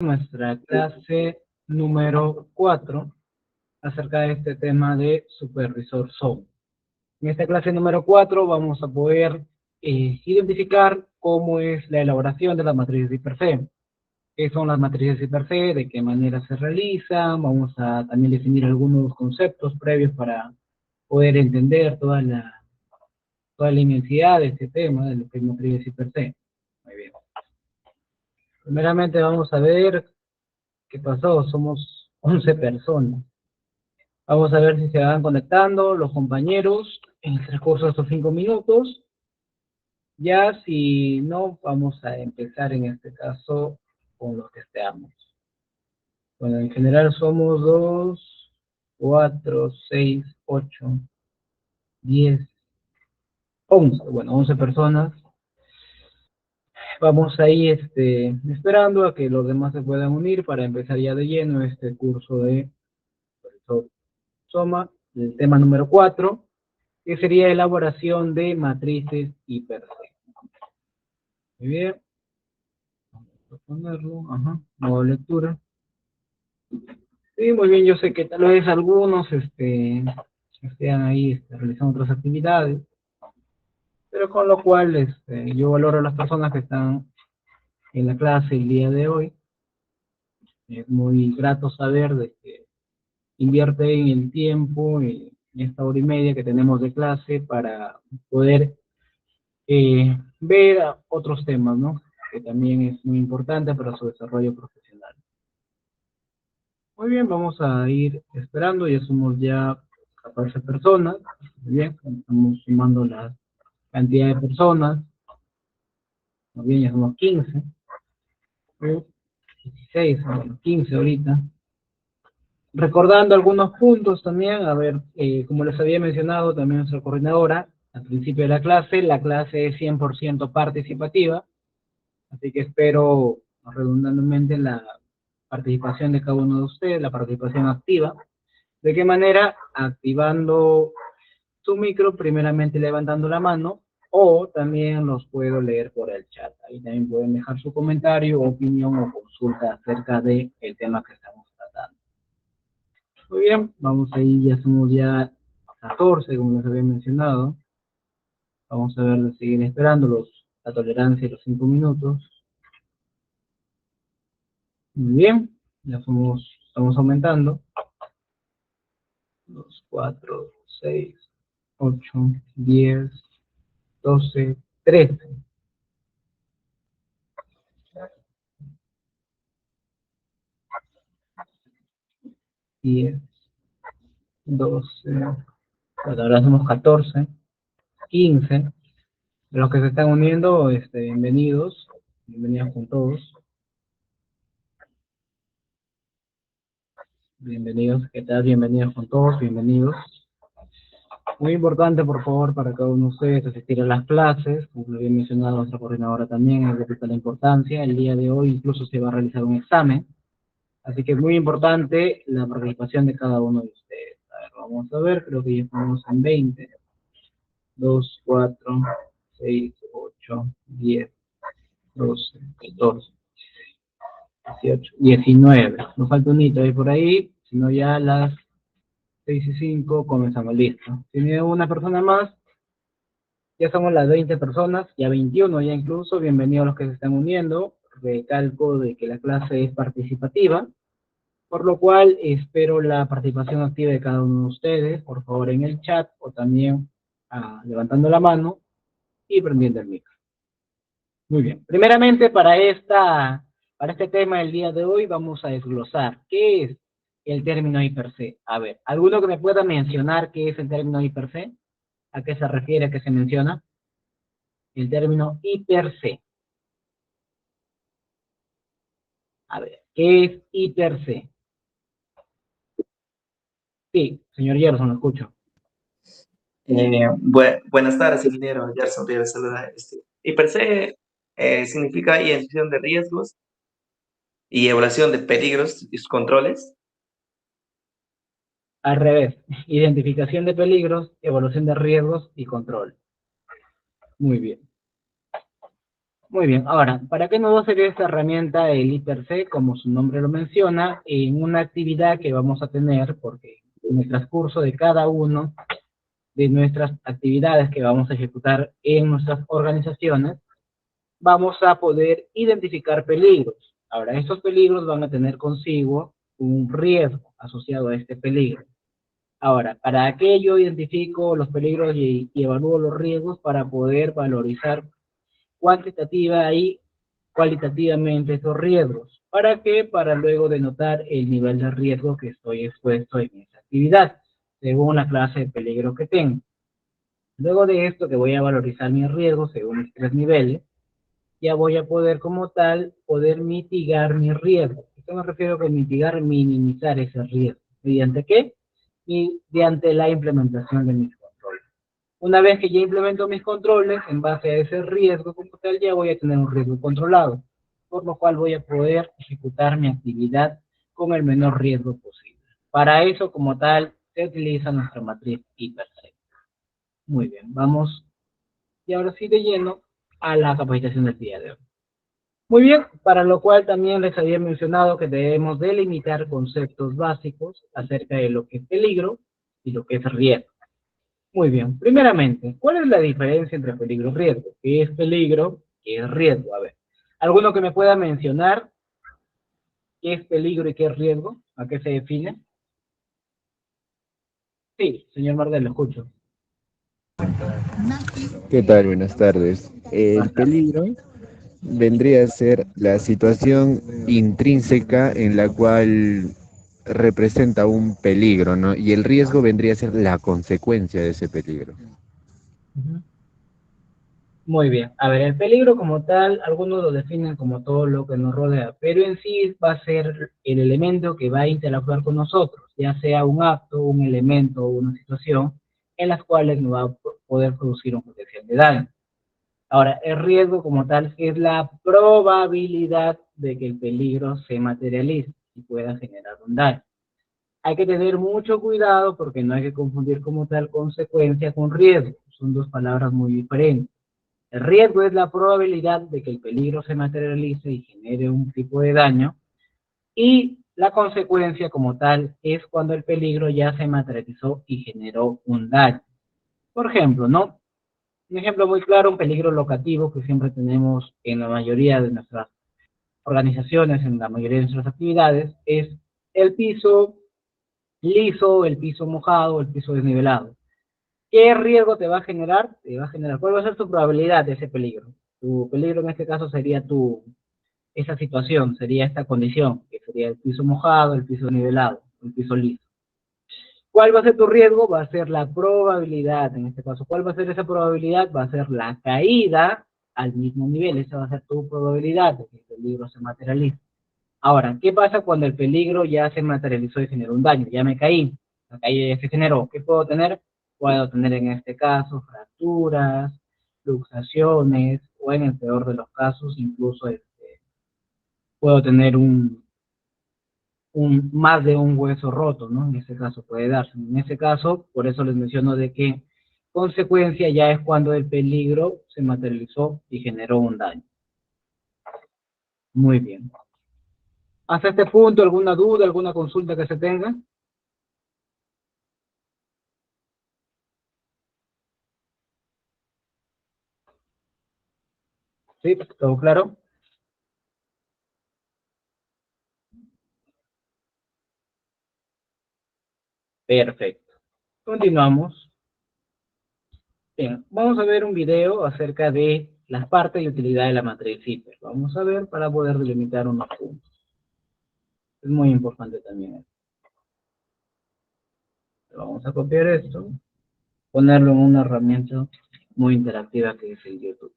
Nuestra clase número 4 acerca de este tema de supervisor SOM. En esta clase número 4 vamos a poder identificar cómo es la elaboración de las matrices per se. ¿Qué son las matrices per se? ¿De qué manera se realizan? Vamos a también definir algunos conceptos previos para poder entender toda la inmensidad de este tema de lo que es matrices per se. Muy bien. Primeramente vamos a ver qué pasó. Somos 11 personas. Vamos a ver si se van conectando los compañeros en el transcurso de estos 5 minutos. Ya si no, vamos a empezar en este caso con los que estemos. Bueno, en general somos 2, 4, 6, 8, 10, 11. Bueno, 11 personas. Vamos ahí esperando a que los demás se puedan unir para empezar ya de lleno este curso de SOMA, el tema número 4, que sería elaboración de matrices per se. Muy bien. Vamos a ponerlo. Ajá. Nueva lectura. Sí, muy bien. Yo sé que tal vez algunos estén ahí realizando otras actividades, pero con lo cual yo valoro a las personas que están en la clase el día de hoy. Es muy grato saber de que invierten el tiempo en esta hora y media que tenemos de clase para poder ver otros temas, ¿no? Que también es muy importante para su desarrollo profesional. Muy bien, vamos a ir esperando, ya somos ya 14 personas, muy bien, estamos sumando la cantidad de personas, muy bien, ya somos 15, 16, bueno, 15 ahorita. Recordando algunos puntos también, a ver, como les había mencionado también nuestra coordinadora, al principio de la clase es 100% participativa, así que espero redundantemente la participación de cada uno de ustedes, la participación activa. ¿De qué manera? Activando su micro, primeramente levantando la mano, o también los puedo leer por el chat. Ahí también pueden dejar su comentario, opinión o consulta acerca del tema que estamos tratando. Muy bien, vamos ahí, ya somos ya 14, como les había mencionado. Vamos a ver de seguir esperando la tolerancia de los 5 minutos. Muy bien, ya estamos aumentando. 2, 4, 6, 8, 10, 12, 13. 10, 12, bueno, ahora somos 14, 15. De los que se están uniendo, bienvenidos con todos. Bienvenidos, ¿qué tal? Bienvenidos con todos, bienvenidos. Muy importante, por favor, para cada uno de ustedes asistir a las clases, como lo había mencionado nuestra coordinadora también, es de vital importancia. El día de hoy incluso se va a realizar un examen, así que es muy importante la participación de cada uno de ustedes. A ver, vamos a ver, creo que ya estamos en 20. 2, 4, 6, 8, 10, 12, 14, 18, 19. Nos falta un hito ahí por ahí, si no ya a las 6 y 5 comenzamos, listo. Si viene una persona más, ya somos las 20 personas, ya 21 ya incluso, bienvenidos a los que se están uniendo. Recalco de que la clase es participativa, por lo cual espero la participación activa de cada uno de ustedes, por favor en el chat o también levantando la mano y prendiendo el micro. Muy bien, primeramente para este tema del día de hoy vamos a desglosar qué es el término per se. A ver, ¿alguno que me pueda mencionar qué es el término per se? ¿A qué se refiere, a qué se menciona? El término per se. A ver, ¿qué es per se? Sí, señor Gerson, lo escucho. Buenas tardes, ingeniero Gerson Rivera saluda. Y per se significa identificación de riesgos y evaluación de peligros y sus controles. Al revés, identificación de peligros, evaluación de riesgos y control. Muy bien. Muy bien, ahora, ¿para qué nos va a servir esta herramienta, el IPRC, como su nombre lo menciona, en una actividad que vamos a tener, porque en el transcurso de cada uno de nuestras actividades que vamos a ejecutar en nuestras organizaciones, vamos a poder identificar peligros. Ahora, estos peligros van a tener consigo un riesgo asociado a este peligro. Ahora, ¿para qué yo identifico los peligros y evalúo los riesgos? Para poder valorizar cuantitativa y cualitativamente esos riesgos. ¿Para qué? Para luego denotar el nivel de riesgo que estoy expuesto en esa actividad, según la clase de peligro que tengo. Luego de esto, que voy a valorizar mis riesgos según mis 3 niveles, ya voy a poder como tal, poder mitigar mi riesgo. Esto me refiero a mitigar, minimizar ese riesgo. ¿Mediante qué? Mediante la implementación de mis controles. Una vez que ya implemento mis controles, en base a ese riesgo como tal, ya voy a tener un riesgo controlado, por lo cual voy a poder ejecutar mi actividad con el menor riesgo posible. Para eso, como tal, se utiliza nuestra matriz IPRC. Muy bien, vamos y ahora sí de lleno a la capacitación del día de hoy. Muy bien, para lo cual también les había mencionado que debemos delimitar conceptos básicos acerca de lo que es peligro y lo que es riesgo. Muy bien, primeramente, ¿cuál es la diferencia entre peligro y riesgo? ¿Qué es peligro? ¿Qué es riesgo? A ver, ¿alguno que me pueda mencionar qué es peligro y qué es riesgo? ¿A qué se define? Sí, señor Mardel, lo escucho. ¿Qué tal? Buenas tardes. El peligro vendría a ser la situación intrínseca en la cual representa un peligro, ¿no? Y el riesgo vendría a ser la consecuencia de ese peligro. Ujú. Muy bien. A ver, el peligro como tal, algunos lo definen como todo lo que nos rodea, pero en sí va a ser el elemento que va a interactuar con nosotros, ya sea un acto, un elemento o una situación en las cuales nos va a poder producir un potencial de daño. Ahora, el riesgo como tal es la probabilidad de que el peligro se materialice y pueda generar un daño. Hay que tener mucho cuidado porque no hay que confundir como tal consecuencia con riesgo. Son dos palabras muy diferentes. El riesgo es la probabilidad de que el peligro se materialice y genere un tipo de daño, y la consecuencia como tal es cuando el peligro ya se materializó y generó un daño. Por ejemplo, ¿no? Un ejemplo muy claro, un peligro locativo que siempre tenemos en la mayoría de nuestras organizaciones, en la mayoría de nuestras actividades, es el piso liso, el piso mojado, el piso desnivelado. ¿Qué riesgo te va a generar? Te va a generar, ¿cuál va a ser tu probabilidad de ese peligro? Tu peligro en este caso sería esa situación, sería esta condición, que sería el piso mojado, el piso nivelado, el piso liso. ¿Cuál va a ser tu riesgo? Va a ser la probabilidad, en este caso. ¿Cuál va a ser esa probabilidad? Va a ser la caída al mismo nivel. Esa va a ser tu probabilidad de que el peligro se materialice. Ahora, ¿qué pasa cuando el peligro ya se materializó y generó un daño? Ya me caí, la caída ya se generó. ¿Qué puedo tener? Puedo tener en este caso fracturas, luxaciones, o en el peor de los casos, incluso puedo tener más de un hueso roto, ¿no? En ese caso puede darse. En ese caso, por eso les menciono de que consecuencia ya es cuando el peligro se materializó y generó un daño. Muy bien. Hasta este punto, ¿alguna duda, alguna consulta que se tenga? ¿Sí? ¿Todo claro? Perfecto. Continuamos. Bien, vamos a ver un video acerca de las partes y utilidad de la matriz Zipper. Vamos a ver para poder delimitar unos puntos. Es muy importante también. Vamos a copiar esto, ponerlo en una herramienta muy interactiva que es el YouTube.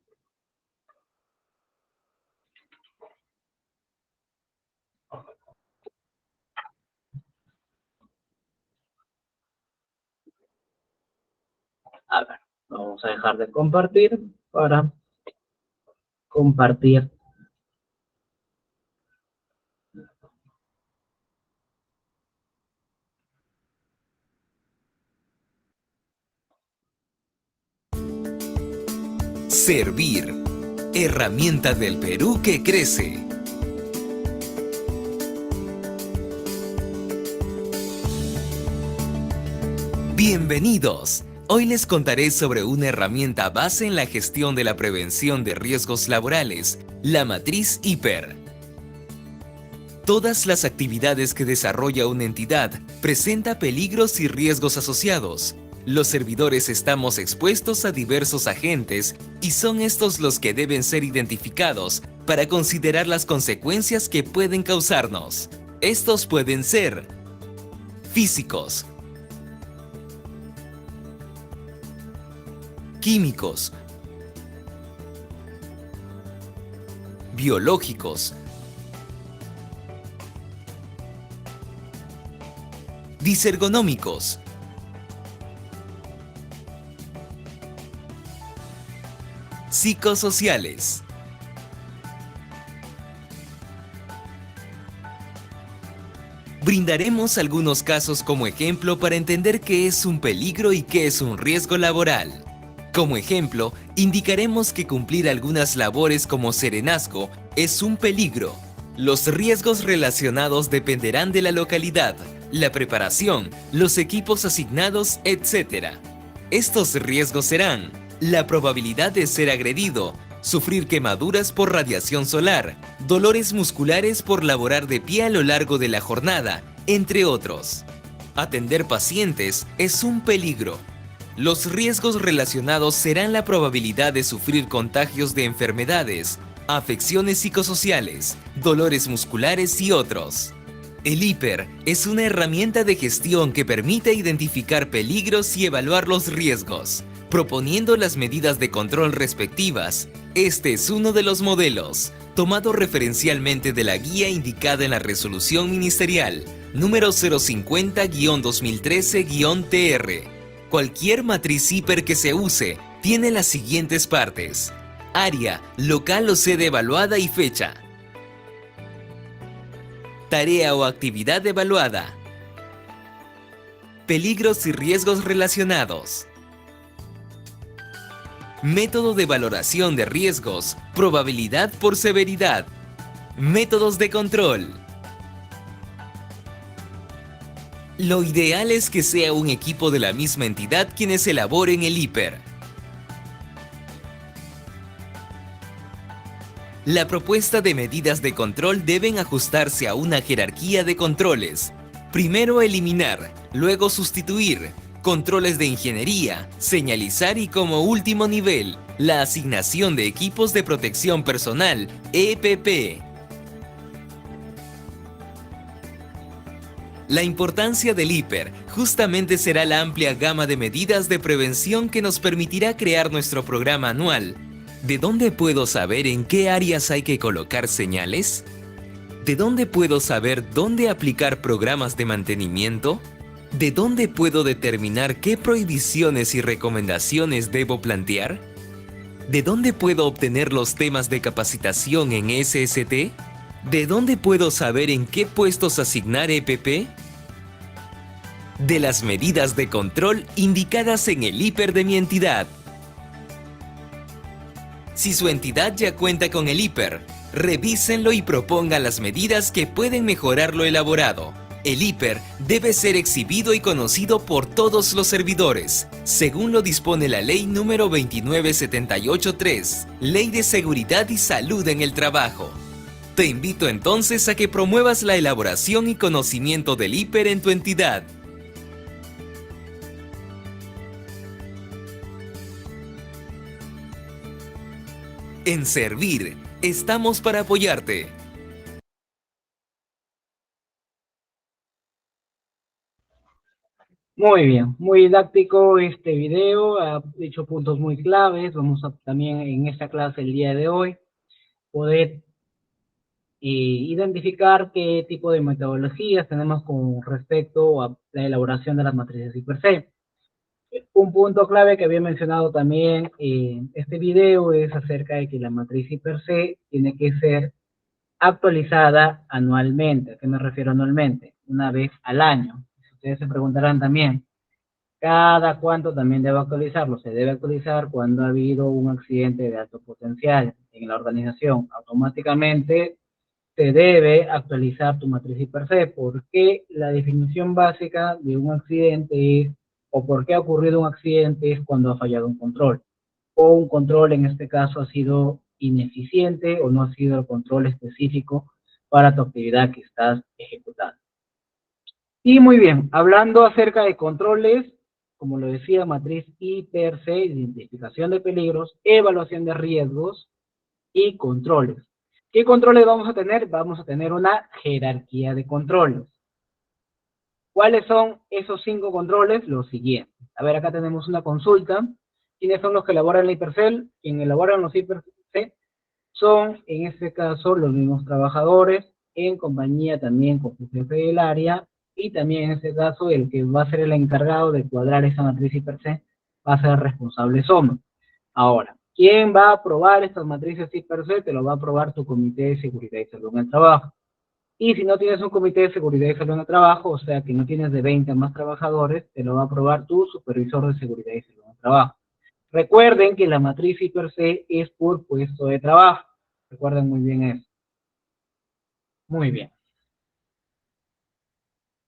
A ver, vamos a dejar de compartir para compartir. Servir. Herramienta del Perú que crece. Bienvenidos. Hoy les contaré sobre una herramienta base en la gestión de la prevención de riesgos laborales, la matriz HIPER. Todas las actividades que desarrolla una entidad presenta peligros y riesgos asociados. Los servidores estamos expuestos a diversos agentes y son estos los que deben ser identificados para considerar las consecuencias que pueden causarnos. Estos pueden ser físicos, químicos, biológicos, disergonómicos, psicosociales. Brindaremos algunos casos como ejemplo para entender qué es un peligro y qué es un riesgo laboral. Como ejemplo, indicaremos que cumplir algunas labores como serenazgo es un peligro. Los riesgos relacionados dependerán de la localidad, la preparación, los equipos asignados, etc. Estos riesgos serán la probabilidad de ser agredido, sufrir quemaduras por radiación solar, dolores musculares por laborar de pie a lo largo de la jornada, entre otros. Atender pacientes es un peligro. Los riesgos relacionados serán la probabilidad de sufrir contagios de enfermedades, afecciones psicosociales, dolores musculares y otros. El HIPER es una herramienta de gestión que permite identificar peligros y evaluar los riesgos, proponiendo las medidas de control respectivas. Este es uno de los modelos, tomado referencialmente de la guía indicada en la Resolución Ministerial número 050-2013-TR. Cualquier matriz HIPER que se use tiene las siguientes partes: área, local o sede evaluada y fecha. Tarea o actividad evaluada. Peligros y riesgos relacionados. Método de valoración de riesgos, probabilidad por severidad. Métodos de control. Lo ideal es que sea un equipo de la misma entidad quienes elaboren el HIPER. La propuesta de medidas de control deben ajustarse a una jerarquía de controles. Primero eliminar, luego sustituir, controles de ingeniería, señalizar y como último nivel, la asignación de equipos de protección personal, EPP. La importancia del HIPER justamente será la amplia gama de medidas de prevención que nos permitirá crear nuestro programa anual. ¿De dónde puedo saber en qué áreas hay que colocar señales? ¿De dónde puedo saber dónde aplicar programas de mantenimiento? ¿De dónde puedo determinar qué prohibiciones y recomendaciones debo plantear? ¿De dónde puedo obtener los temas de capacitación en SST? ¿De dónde puedo saber en qué puestos asignar EPP? De las medidas de control indicadas en el HIPER de mi entidad. Si su entidad ya cuenta con el HIPER, revísenlo y propongan las medidas que pueden mejorar lo elaborado. El HIPER debe ser exhibido y conocido por todos los servidores, según lo dispone la Ley número 29783, Ley de Seguridad y Salud en el Trabajo. Te invito entonces a que promuevas la elaboración y conocimiento del HIPER en tu entidad. En Servir, estamos para apoyarte. Muy bien, muy didáctico este video, ha dicho puntos muy claves. Vamos a también en esta clase el día de hoy poder identificar qué tipo de metodologías tenemos con respecto a la elaboración de las matrices HIPER C. Un punto clave que había mencionado también en este video es acerca de que la matriz HIPER C tiene que ser actualizada anualmente. ¿A qué me refiero anualmente? Una vez al año. Ustedes se preguntarán también, ¿Cada cuánto también debe actualizarlo? Se debe actualizar cuando ha habido un accidente de alto potencial en la organización. Automáticamente se debe actualizar tu matriz IPC, porque la definición básica de un accidente es, o por qué ha ocurrido un accidente, es cuando ha fallado un control. O un control en este caso ha sido ineficiente o no ha sido el control específico para tu actividad que estás ejecutando. Y muy bien, hablando acerca de controles, como lo decía, matriz IPC, identificación de peligros, evaluación de riesgos y controles. ¿Qué controles vamos a tener? Vamos a tener una jerarquía de controles. ¿Cuáles son esos 5 controles? Los siguientes. A ver, acá tenemos una consulta. ¿Quiénes son los que elaboran la IPRCEL? Quienes elaboran los IPRCEL son, en este caso, los mismos trabajadores, en compañía también con su jefe del área, y también en este caso el que va a ser el encargado de cuadrar esa matriz IPRCEL va a ser el responsable SOMA. Ahora, ¿quién va a aprobar estas matrices IPRCEL? Te lo va a aprobar tu comité de seguridad y salud en el trabajo. Y si no tienes un comité de seguridad y salud en el trabajo, o sea que no tienes de 20 a más trabajadores, te lo va a aprobar tu supervisor de seguridad y salud en el trabajo. Recuerden que la matriz IPRC es por puesto de trabajo. Recuerden muy bien eso. Muy bien.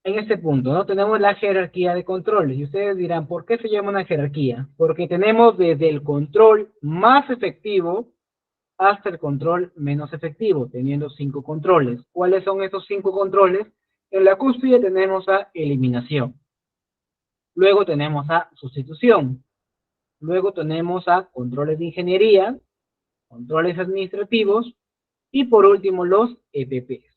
En este punto, ¿no? Tenemos la jerarquía de controles. Y ustedes dirán, ¿por qué se llama una jerarquía? Porque tenemos desde el control más efectivo hasta el control menos efectivo, teniendo 5 controles. ¿Cuáles son esos 5 controles? En la cúspide tenemos a eliminación. Luego tenemos a sustitución. Luego tenemos a controles de ingeniería, controles administrativos y por último los EPPs.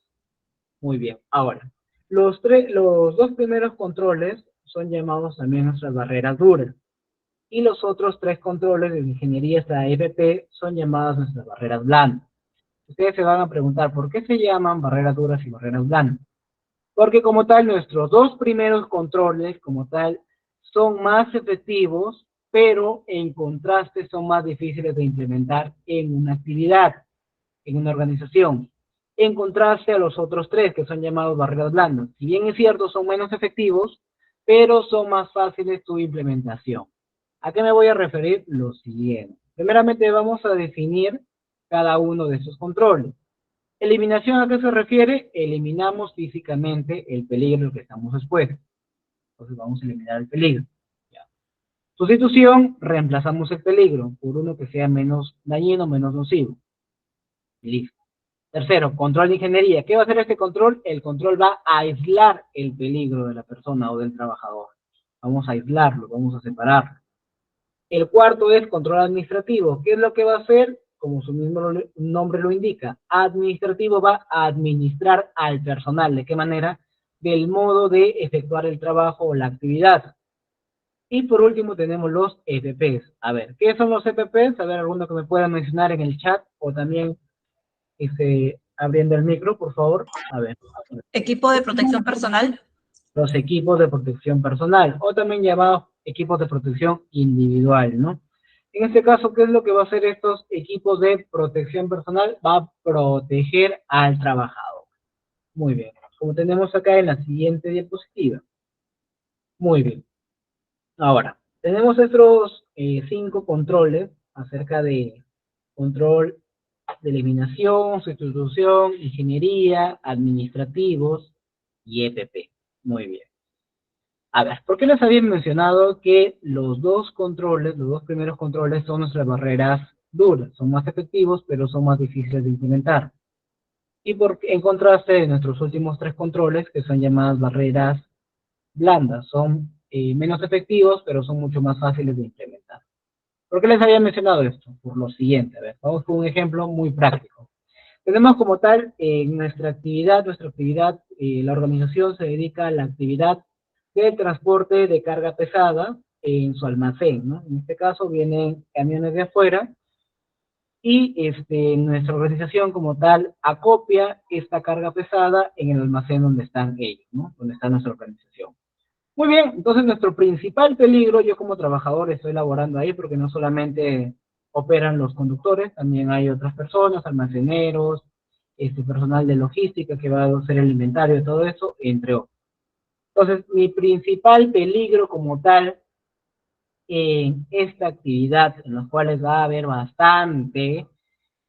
Muy bien, ahora, los 2 primeros controles son llamados también nuestras barreras duras. Y los otros 3 controles de ingeniería hasta EPP son llamadas nuestras barreras blandas. Ustedes se van a preguntar, ¿por qué se llaman barreras duras y barreras blandas? Porque como tal, nuestros 2 primeros controles, como tal, son más efectivos, pero en contraste son más difíciles de implementar en una actividad, en una organización. En contraste a los otros 3, que son llamados barreras blandas. Si bien es cierto, son menos efectivos, pero son más fáciles su implementación. ¿A qué me voy a referir? Lo siguiente. Primeramente vamos a definir cada uno de esos controles. Eliminación, ¿a qué se refiere? Eliminamos físicamente el peligro al que estamos expuestos. Entonces vamos a eliminar el peligro. Ya. Sustitución, reemplazamos el peligro por uno que sea menos dañino, menos nocivo. Listo. Tercero, control de ingeniería. ¿Qué va a hacer este control? El control va a aislar el peligro de la persona o del trabajador. Vamos a aislarlo, vamos a separarlo. El cuarto es control administrativo. ¿Qué es lo que va a hacer? Como su mismo nombre lo indica, administrativo va a administrar al personal. ¿De qué manera? Del modo de efectuar el trabajo o la actividad. Y por último tenemos los EPPs. A ver, ¿qué son los EPPs? A ver, alguno que me pueda mencionar en el chat o también abriendo el micro, por favor. A ver. Equipo de protección personal. Los equipos de protección personal, o también llamados equipos de protección individual, ¿no? En este caso, ¿qué es lo que va a hacer estos equipos de protección personal? Va a proteger al trabajador. Muy bien, como tenemos acá en la siguiente diapositiva. Muy bien. Ahora, tenemos estos 5 controles acerca de control de eliminación, sustitución, ingeniería, administrativos y EPP. Muy bien. A ver, ¿por qué les había mencionado que los 2 controles, los 2 primeros controles son nuestras barreras duras? Son más efectivos, pero son más difíciles de implementar. Y en contraste, nuestros últimos 3 controles, que son llamadas barreras blandas, son menos efectivos, pero son mucho más fáciles de implementar. ¿Por qué les había mencionado esto? Por lo siguiente, a ver, vamos con un ejemplo muy práctico. Tenemos como tal, nuestra actividad, la organización se dedica a la actividad de transporte de carga pesada en su almacén, ¿no? En este caso vienen camiones de afuera y nuestra organización como tal acopia esta carga pesada en el almacén donde están ellos, ¿no? Donde está nuestra organización. Muy bien, entonces nuestro principal peligro, yo como trabajador estoy laborando ahí porque no solamente operan los conductores, también hay otras personas, almaceneros, personal de logística que va a hacer el inventario y todo eso, entre otros. Entonces, mi principal peligro como tal en esta actividad, en los cuales va a haber bastante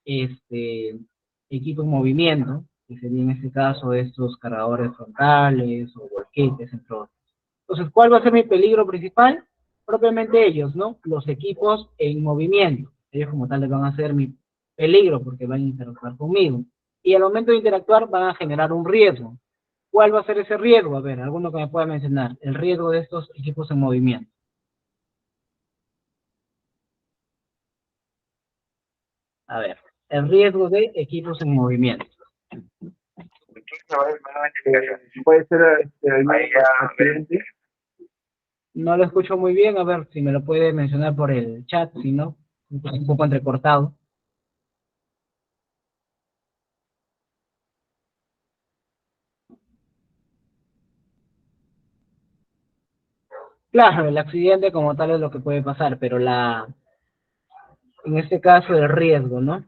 equipo en movimiento, que sería en este caso estos cargadores frontales o volquetes, entre otros. Entonces, ¿cuál va a ser mi peligro principal? Propiamente ellos, ¿no? Los equipos en movimiento. Ellos como tal van a ser mi peligro porque van a interactuar conmigo. Y al momento de interactuar van a generar un riesgo. ¿Cuál va a ser ese riesgo? A ver, alguno que me pueda mencionar. El riesgo de estos equipos en movimiento. A ver, el riesgo de equipos en movimiento. Puede ser algún accidente. No lo escucho muy bien, a ver si me lo puede mencionar por el chat, si no, un poco entrecortado. Claro, el accidente como tal es lo que puede pasar, pero en este caso el riesgo, ¿no?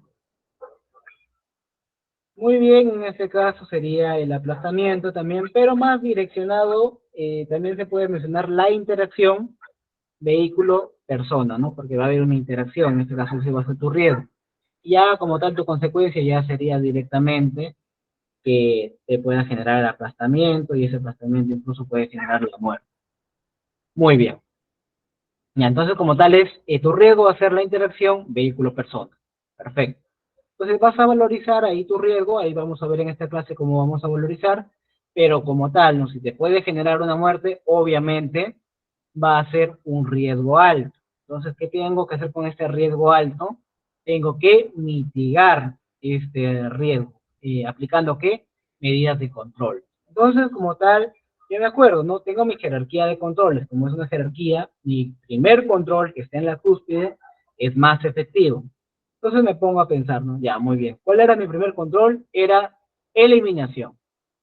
Muy bien, en este caso sería el aplastamiento también, pero más direccionado, también se puede mencionar la interacción vehículo-persona, ¿no? Porque va a haber una interacción, en este caso sí va a ser tu riesgo. Ya como tal tu consecuencia ya sería directamente que te pueda generar el aplastamiento y ese aplastamiento incluso puede generar la muerte. Muy bien. Ya, entonces como tal es, tu riesgo va a ser la interacción vehículo-persona. Perfecto. Entonces vas a valorizar ahí tu riesgo, ahí vamos a ver en esta clase cómo vamos a valorizar, pero como tal, ¿no? Si te puede generar una muerte, obviamente va a ser un riesgo alto. Entonces, ¿qué tengo que hacer con este riesgo alto? Tengo que mitigar este riesgo. ¿Aplicando qué? Medidas de control. Entonces, como tal, yo me acuerdo, ¿no? Tengo mi jerarquía de controles. Como es una jerarquía, mi primer control que está en la cúspide es más efectivo. Entonces me pongo a pensar, ¿no? Ya, muy bien. ¿Cuál era mi primer control? Era eliminación.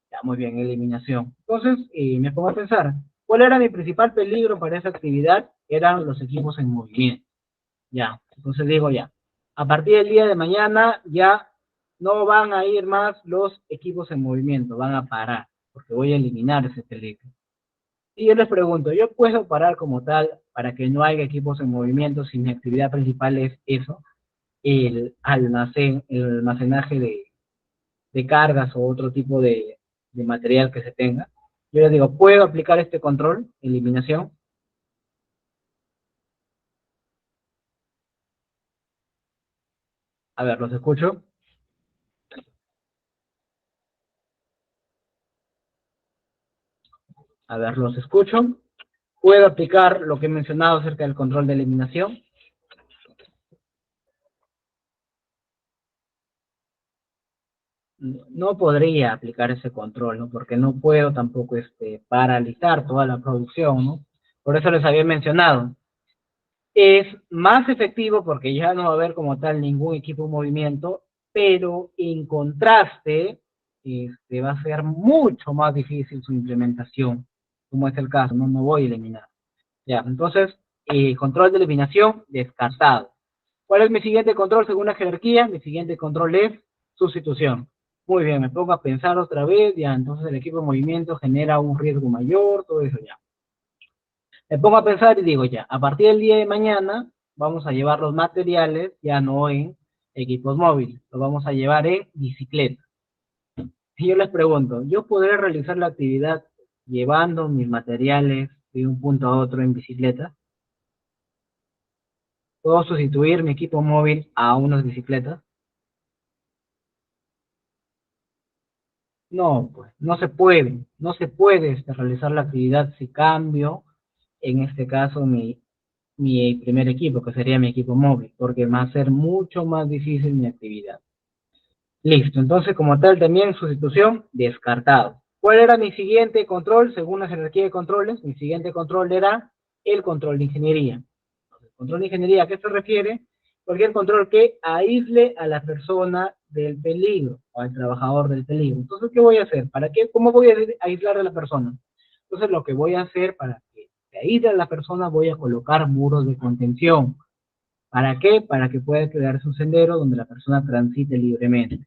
Ya, muy bien, eliminación. Entonces me pongo a pensar, ¿cuál era mi principal peligro para esa actividad? Eran los equipos en movimiento. Ya, entonces digo ya, a partir del día de mañana ya no van a ir más los equipos en movimiento, van a parar, porque voy a eliminar ese peligro. Y yo les pregunto, ¿yo puedo parar como tal para que no haya equipos en movimiento si mi actividad principal es eso? El almacenaje de cargas o otro tipo de material que se tenga. Yo les digo, ¿puedo aplicar este control, eliminación? A ver, los escucho. A ver, los escucho. ¿Puedo aplicar lo que he mencionado acerca del control de eliminación? No podría aplicar ese control, ¿no? Porque no puedo tampoco paralizar toda la producción, ¿no? Por eso les había mencionado. Es más efectivo porque ya no va a haber como tal ningún equipo en movimiento, pero en contraste, va a ser mucho más difícil su implementación, como es el caso, no voy a eliminar. Ya, entonces, control de eliminación descartado. ¿Cuál es mi siguiente control según la jerarquía? Mi siguiente control es sustitución. Muy bien, me pongo a pensar otra vez, ya, entonces el equipo de movimiento genera un riesgo mayor, todo eso ya. Me pongo a pensar y digo ya, a partir del día de mañana vamos a llevar los materiales ya no en equipos móviles, lo vamos a llevar en bicicleta. Y yo les pregunto, ¿yo podré realizar la actividad llevando mis materiales de un punto a otro en bicicleta? ¿Puedo sustituir mi equipo móvil a unas bicicletas? No, pues, no se puede realizar la actividad si cambio, en este caso, mi primer equipo, que sería mi equipo móvil, porque va a ser mucho más difícil mi actividad. Listo, entonces como tal también sustitución descartado. ¿Cuál era mi siguiente control según la jerarquía de controles? Mi siguiente control era el control de ingeniería. El control de ingeniería, ¿a qué se refiere? Cualquier control que aísle a la persona del peligro o al trabajador del peligro. Entonces, ¿qué voy a hacer? ¿Para qué? ¿Cómo voy a aislar a la persona? Entonces, lo que voy a hacer para que se aísle a la persona, voy a colocar muros de contención. ¿Para qué? Para que pueda crearse un sendero donde la persona transite libremente.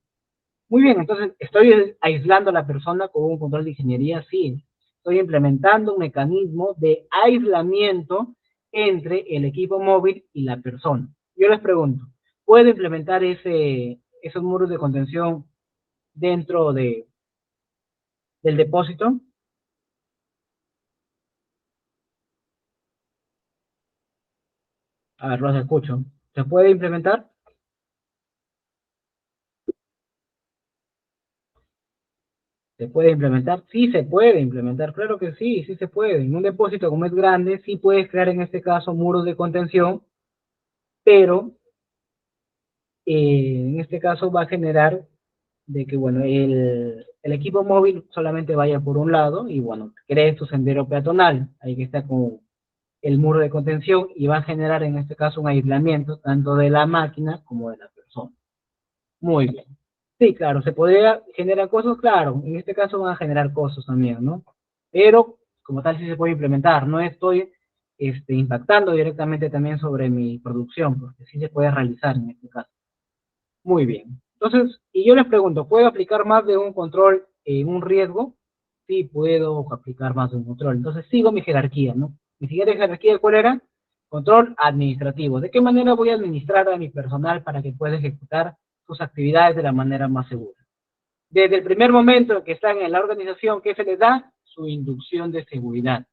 Muy bien, entonces, ¿estoy aislando a la persona con un control de ingeniería? Sí. Estoy implementando un mecanismo de aislamiento entre el equipo móvil y la persona. Yo les pregunto, ¿puedo implementar esos muros de contención dentro del depósito? A ver, los escucho. ¿Se puede implementar? ¿Se puede implementar? Sí, se puede implementar, claro que sí, sí se puede. En un depósito como es grande, sí puedes crear en este caso muros de contención, pero en este caso va a generar de que, bueno, el equipo móvil solamente vaya por un lado y, bueno, crees tu sendero peatonal, ahí que está con el muro de contención y va a generar en este caso un aislamiento tanto de la máquina como de la persona. Muy bien. Sí, claro, se podría generar costos, claro, en este caso van a generar costos también, ¿no? Pero como tal sí se puede implementar, no estoy impactando directamente también sobre mi producción, porque sí se puede realizar en este caso. Muy bien. Entonces, y yo les pregunto, ¿puedo aplicar más de un control en un riesgo? Sí, puedo aplicar más de un control. Entonces, sigo mi jerarquía, ¿no? Mi siguiente jerarquía, ¿cuál era? Control administrativo. ¿De qué manera voy a administrar a mi personal para que pueda ejecutar sus actividades de la manera más segura? Desde el primer momento en que están en la organización, ¿qué se les da? Su inducción de seguridad.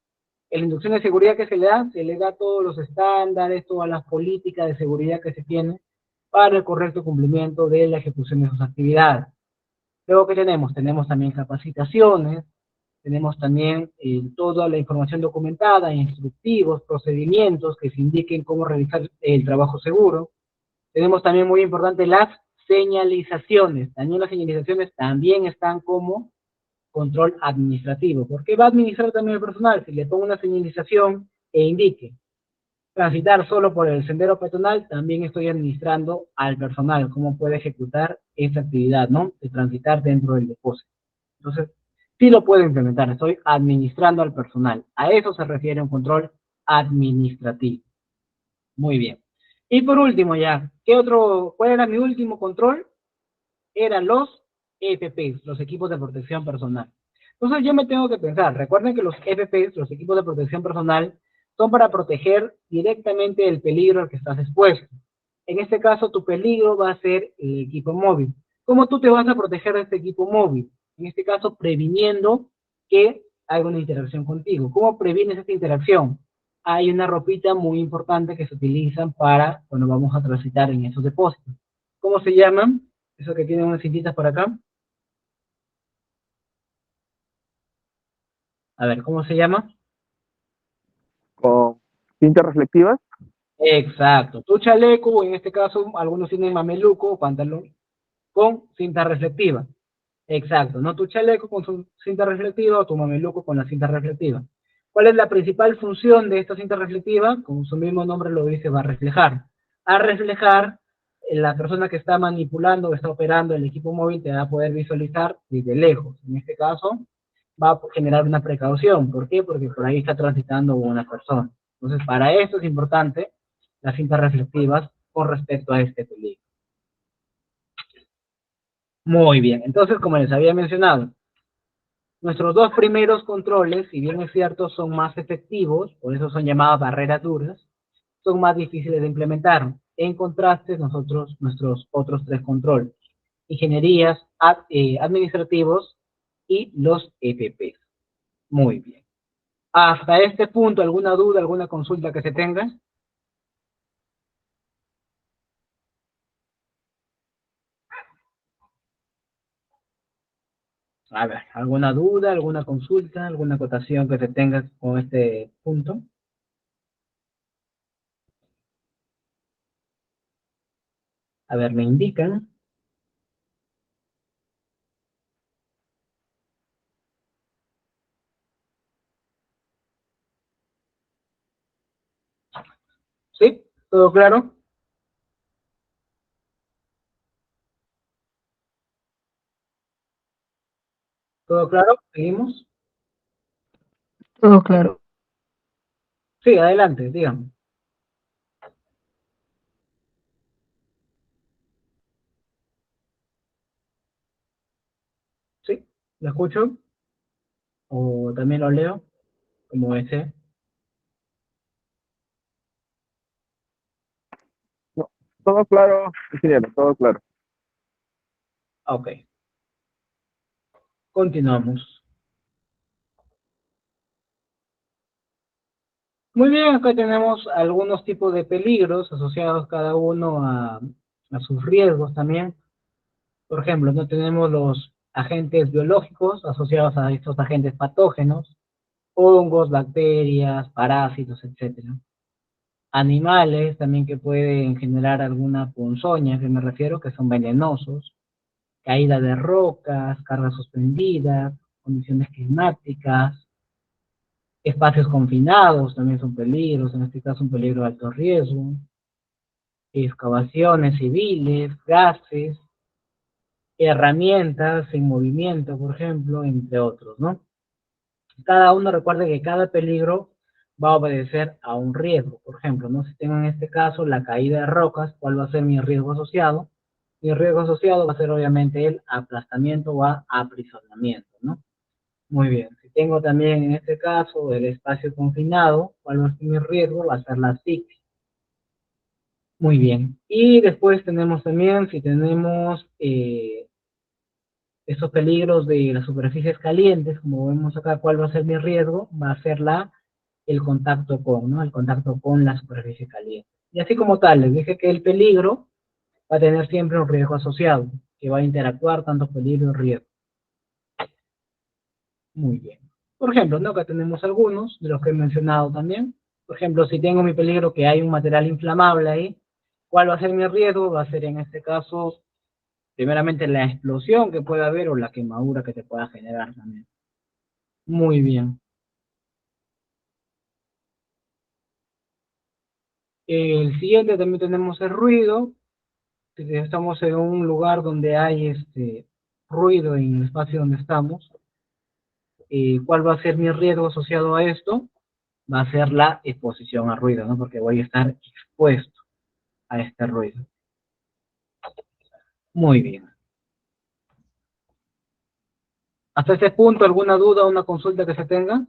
En la inducción de seguridad que se le da todos los estándares, todas las políticas de seguridad que se tienen para el correcto cumplimiento de la ejecución de sus actividades. Luego, ¿qué tenemos? Tenemos también capacitaciones, tenemos también toda la información documentada, instructivos, procedimientos que se indiquen cómo realizar el trabajo seguro. Tenemos también muy importante las señalizaciones. También las señalizaciones también están como control administrativo. ¿Por qué va a administrar también el personal? Si le pongo una señalización e indique transitar solo por el sendero peatonal, también estoy administrando al personal, cómo puede ejecutar esa actividad, ¿no? De transitar dentro del depósito. Entonces, sí lo puedo implementar, estoy administrando al personal. A eso se refiere un control administrativo. Muy bien. Y por último ya, ¿cuál era mi último control? Eran los EPPs, los equipos de protección personal. Entonces yo me tengo que pensar, recuerden que los EPPs, los equipos de protección personal, son para proteger directamente el peligro al que estás expuesto. En este caso, tu peligro va a ser el equipo móvil. ¿Cómo tú te vas a proteger de este equipo móvil? En este caso, previniendo que haga una interacción contigo. ¿Cómo previenes esta interacción? Hay una ropita muy importante que se utilizan para cuando vamos a transitar en esos depósitos. ¿Cómo se llaman? Eso que tiene unas cintitas por acá. A ver, ¿cómo se llama? Con cintas reflectivas. Exacto. Tu chaleco, en este caso, algunos tienen mameluco o pantalón con cinta reflectiva. Exacto, no tu chaleco con su cinta reflectiva o tu mameluco con la cinta reflectiva. ¿Cuál es la principal función de esta cinta reflectiva? Como su mismo nombre lo dice, va a reflejar. A reflejar, la persona que está manipulando o está operando el equipo móvil te va a poder visualizar desde lejos. En este caso, va a generar una precaución. ¿Por qué? Porque por ahí está transitando una persona. Entonces, para esto es importante las cintas reflectivas con respecto a este peligro. Muy bien, entonces, como les había mencionado, nuestros dos primeros controles, si bien es cierto, son más efectivos, por eso son llamadas barreras duras, son más difíciles de implementar. En contraste, nuestros otros tres controles, ingenierías, administrativos y los EPPs. Muy bien. Hasta este punto, ¿alguna duda, alguna consulta que se tenga? A ver, ¿alguna duda, alguna consulta, alguna acotación que se tenga con este punto? A ver, me indican. ¿Sí? ¿Todo claro? ¿Todo claro? ¿Seguimos? Todo claro. Sí, adelante, dígame. ¿Sí? ¿Lo escucho? ¿O también lo leo? Como ese. Todo claro, ingeniero, todo claro. Ok, continuamos. Muy bien, acá tenemos algunos tipos de peligros asociados cada uno a sus riesgos también. Por ejemplo, no tenemos los agentes biológicos asociados a estos agentes patógenos, hongos, bacterias, parásitos, etcétera. Animales también que pueden generar alguna ponzoña, que me refiero, que son venenosos, caída de rocas, cargas suspendidas, condiciones climáticas, espacios confinados también son peligros, en este caso un peligro de alto riesgo, excavaciones civiles, gases, herramientas en movimiento, por ejemplo, entre otros, ¿no? Cada uno recuerde que cada peligro va a obedecer a un riesgo. Por ejemplo, ¿no? Si tengo en este caso la caída de rocas, ¿cuál va a ser mi riesgo asociado? Mi riesgo asociado va a ser obviamente el aplastamiento o aprisionamiento, ¿no? Muy bien. Si tengo también en este caso el espacio confinado, ¿cuál va a ser mi riesgo? Va a ser la asfixia. Muy bien. Y después tenemos también, si tenemos esos peligros de las superficies calientes, como vemos acá, ¿cuál va a ser mi riesgo? Va a ser el contacto con, ¿no? El contacto con la superficie caliente. Y así como tal, les dije que el peligro va a tener siempre un riesgo asociado, que va a interactuar tanto peligro y riesgo. Muy bien. Por ejemplo, ¿no? Acá tenemos algunos de los que he mencionado también. Por ejemplo, si tengo mi peligro que hay un material inflamable ahí, ¿cuál va a ser mi riesgo? Va a ser en este caso, primeramente la explosión que pueda haber o la quemadura que te pueda generar también. Muy bien. El siguiente también tenemos el ruido. Si estamos en un lugar donde hay ruido en el espacio donde estamos, ¿cuál va a ser mi riesgo asociado a esto? Va a ser la exposición al ruido, ¿no? Porque voy a estar expuesto a este ruido. Muy bien. Hasta este punto, ¿alguna duda o una consulta que se tenga?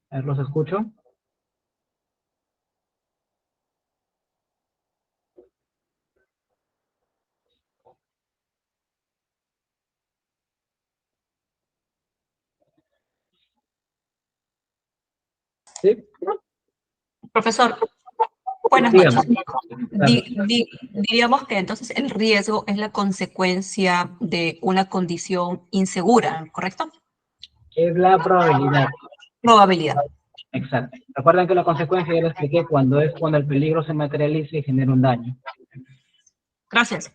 A ver, los escucho. ¿Sí? Profesor, buenas Dígame. noches. Claro. Diríamos que entonces el riesgo es la consecuencia de una condición insegura, ¿correcto? Es la probabilidad. Probabilidad. Exacto. Recuerden que la consecuencia ya lo expliqué cuando el peligro se materializa y genera un daño. Gracias.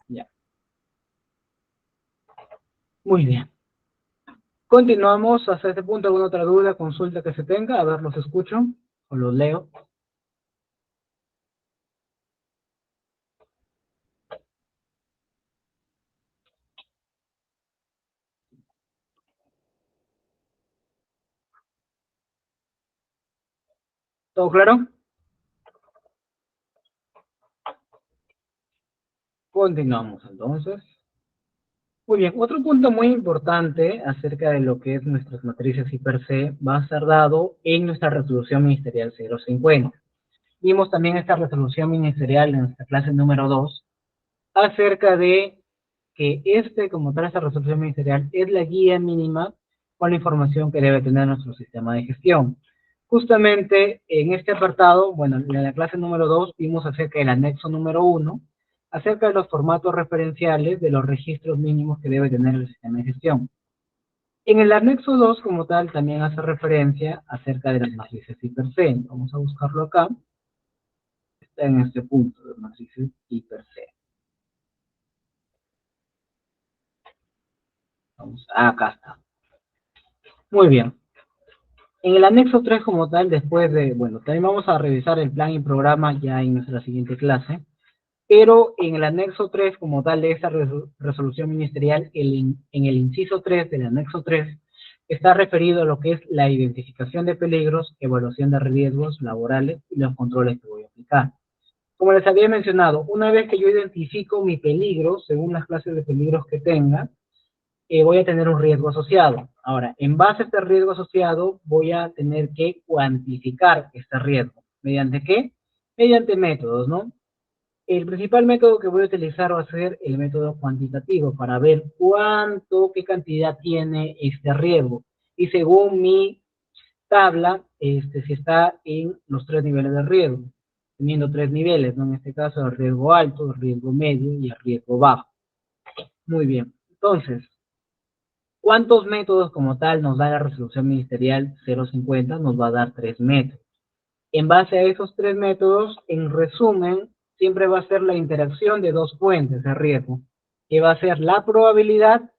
Ya. Muy bien. Continuamos hasta este punto. ¿Alguna otra duda, consulta que se tenga? A ver, los escucho o los leo. ¿Todo claro? Continuamos entonces. Muy bien, otro punto muy importante acerca de lo que es nuestras matrices y per se va a ser dado en nuestra resolución ministerial 050. Vimos también esta resolución ministerial en nuestra clase número 2 acerca de que como tal, esta resolución ministerial es la guía mínima con la información que debe tener nuestro sistema de gestión. Justamente en este apartado, bueno, en la clase número 2 vimos acerca del anexo número 1, acerca de los formatos referenciales de los registros mínimos que debe tener el sistema de gestión. En el anexo 2, como tal, también hace referencia acerca de las matrices y per se. Vamos a buscarlo acá. Está en este punto de matrices y per se. Acá está. Muy bien. En el anexo 3 como tal, después de, bueno, también vamos a revisar el plan y programa ya en nuestra siguiente clase, pero en el anexo 3 como tal de esta resolución ministerial, en el inciso 3 del anexo 3, está referido a lo que es la identificación de peligros, evaluación de riesgos laborales y los controles que voy a aplicar. Como les había mencionado, una vez que yo identifico mi peligro, según las clases de peligros que tenga, voy a tener un riesgo asociado. Ahora, en base a este riesgo asociado, voy a tener que cuantificar este riesgo. ¿Mediante qué? Mediante métodos, ¿no? El principal método que voy a utilizar va a ser el método cuantitativo para ver qué cantidad tiene este riesgo. Y según mi tabla, si está en los 3 niveles de riesgo, teniendo 3 niveles, ¿no? En este caso el riesgo alto, el riesgo medio y el riesgo bajo. Muy bien, entonces, ¿cuántos métodos como tal nos da la resolución ministerial 050? Nos va a dar 3 métodos. En base a esos 3 métodos, en resumen, siempre va a ser la interacción de 2 fuentes de riesgo, que va a ser la probabilidad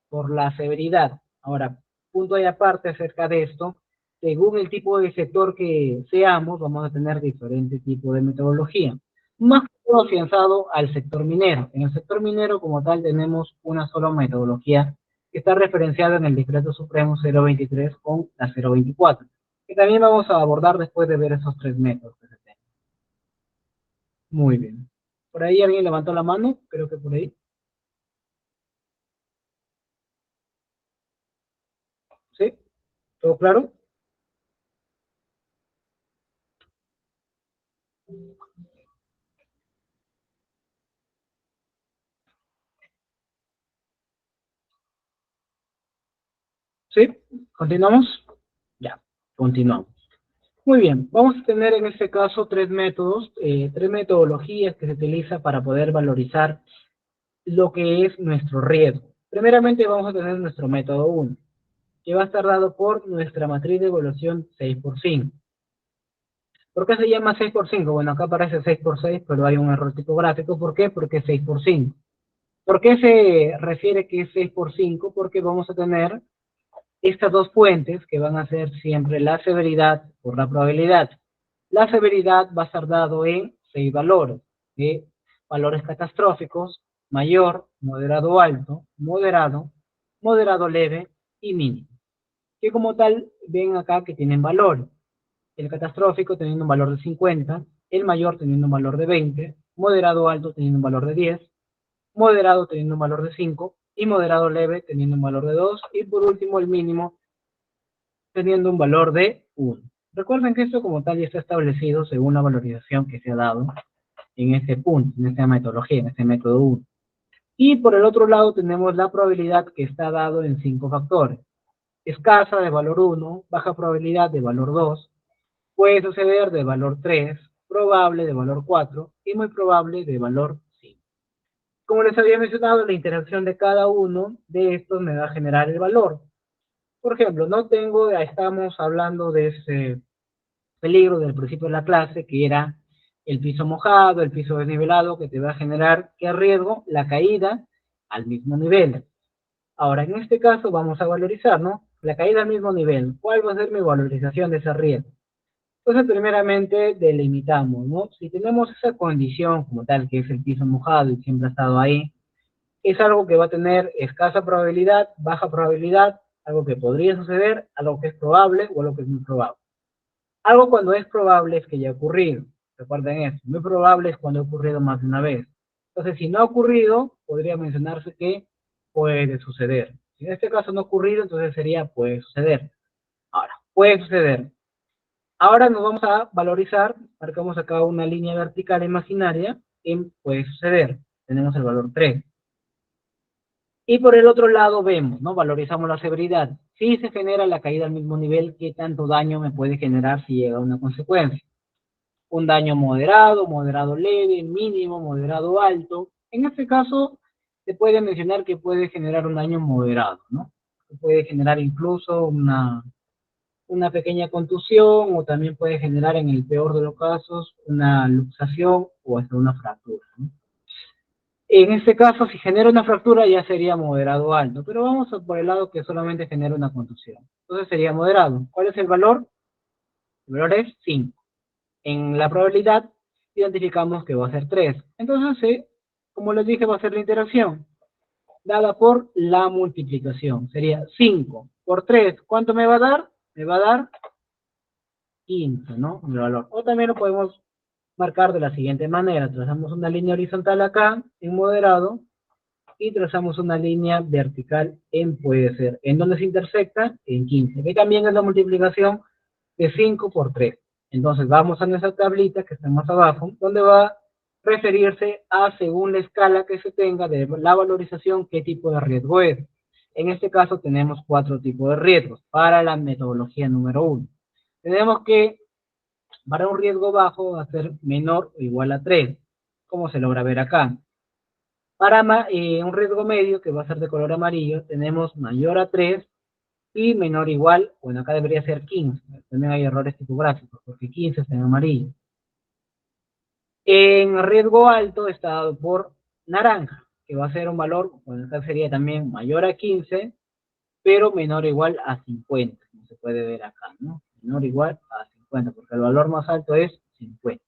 por la severidad. Ahora, punto y aparte acerca de esto, según el tipo de sector que seamos, vamos a tener diferentes tipos de metodología. Más afianzado al sector minero. En el sector minero como tal tenemos una sola metodología que está referenciada en el Decreto Supremo 023 con la 024, que también vamos a abordar después de ver esos 3 métodos que se tienen. Muy bien. ¿Por ahí alguien levantó la mano? Creo que por ahí. ¿Sí? ¿Todo claro? ¿Sí? ¿Continuamos? Ya, continuamos. Muy bien, vamos a tener en este caso 3 métodos, 3 metodologías que se utiliza para poder valorizar lo que es nuestro riesgo. Primeramente vamos a tener nuestro método 1, que va a estar dado por nuestra matriz de evaluación 6x5. ¿Por qué se llama 6x5? Bueno, acá aparece 6x6, pero hay un error tipográfico. ¿Por qué? Porque es 6x5. ¿Por qué se refiere que es 6x5? Porque vamos a tener estas 2 fuentes que van a ser siempre la severidad por la probabilidad. La severidad va a estar dado en 6 valores, de valores catastróficos, mayor, moderado alto, moderado, moderado leve y mínimo. Que como tal ven acá que tienen valores. El catastrófico teniendo un valor de 50, el mayor teniendo un valor de 20, moderado alto teniendo un valor de 10, moderado teniendo un valor de 5 y moderado leve teniendo un valor de 2 y por último el mínimo teniendo un valor de 1. Recuerden que esto como tal ya está establecido según la valorización que se ha dado en este punto, en esta metodología, en este método 1. Y por el otro lado tenemos la probabilidad que está dado en 5 factores. Escasa de valor 1, baja probabilidad de valor 2, puede suceder de valor 3, probable de valor 4 y muy probable de valor 5. Como les había mencionado, la interacción de cada uno de estos me va a generar el valor. Por ejemplo, estamos hablando de ese peligro del principio de la clase, que era el piso mojado, el piso desnivelado, que te va a generar, ¿qué riesgo? La caída al mismo nivel. Ahora, en este caso vamos a valorizar, ¿no? La caída al mismo nivel. ¿Cuál va a ser mi valorización de ese riesgo? Entonces, primeramente, delimitamos, ¿no? Si tenemos esa condición como tal, que es el piso mojado y siempre ha estado ahí, es algo que va a tener escasa probabilidad, baja probabilidad, algo que podría suceder, algo que es probable o algo que es muy probable. Algo cuando es probable es que ya ha ocurrido. Recuerden eso. Muy probable es cuando ha ocurrido más de una vez. Entonces, si no ha ocurrido, podría mencionarse que puede suceder. Si en este caso no ha ocurrido, entonces sería puede suceder. Ahora, puede suceder. Ahora nos vamos a valorizar. Marcamos acá una línea vertical imaginaria en puede suceder. Tenemos el valor 3. Y por el otro lado vemos, ¿no? Valorizamos la severidad. Si se genera la caída al mismo nivel, ¿qué tanto daño me puede generar si llega a una consecuencia? Un daño moderado, moderado leve, mínimo, moderado alto. En este caso, se puede mencionar que puede generar un daño moderado, ¿no? Se puede generar incluso una pequeña contusión o también puede generar, en el peor de los casos, una luxación o hasta una fractura, ¿no? En este caso, si genera una fractura ya sería moderado alto, pero vamos por el lado que solamente genera una contusión. Entonces sería moderado. ¿Cuál es el valor? El valor es 5. En la probabilidad identificamos que va a ser 3. Entonces, como les dije, va a ser la interacción dada por la multiplicación. Sería 5 por 3. ¿Cuánto me va a dar? Me va a dar 15, ¿no? El valor. O también lo podemos marcar de la siguiente manera. Trazamos una línea horizontal acá, en moderado, y trazamos una línea vertical en puede ser. ¿En dónde se intersecta? En 15. Que también es la multiplicación de 5 por 3. Entonces vamos a nuestra tablita que está más abajo, donde va referirse a, según la escala que se tenga de la valorización, qué tipo de riesgo es. En este caso tenemos 4 tipos de riesgos para la metodología número 1. Tenemos que para un riesgo bajo va a ser menor o igual a 3, como se logra ver acá. Para un riesgo medio, que va a ser de color amarillo, tenemos mayor a 3 y menor o igual, bueno, acá debería ser 15. También hay errores tipográficos, porque 15 está en amarillo. En riesgo alto está dado por naranja, que va a ser un valor, bueno, acá sería también mayor a 15, pero menor o igual a 50, como se puede ver acá, ¿no? Menor o igual a 50, porque el valor más alto es 50.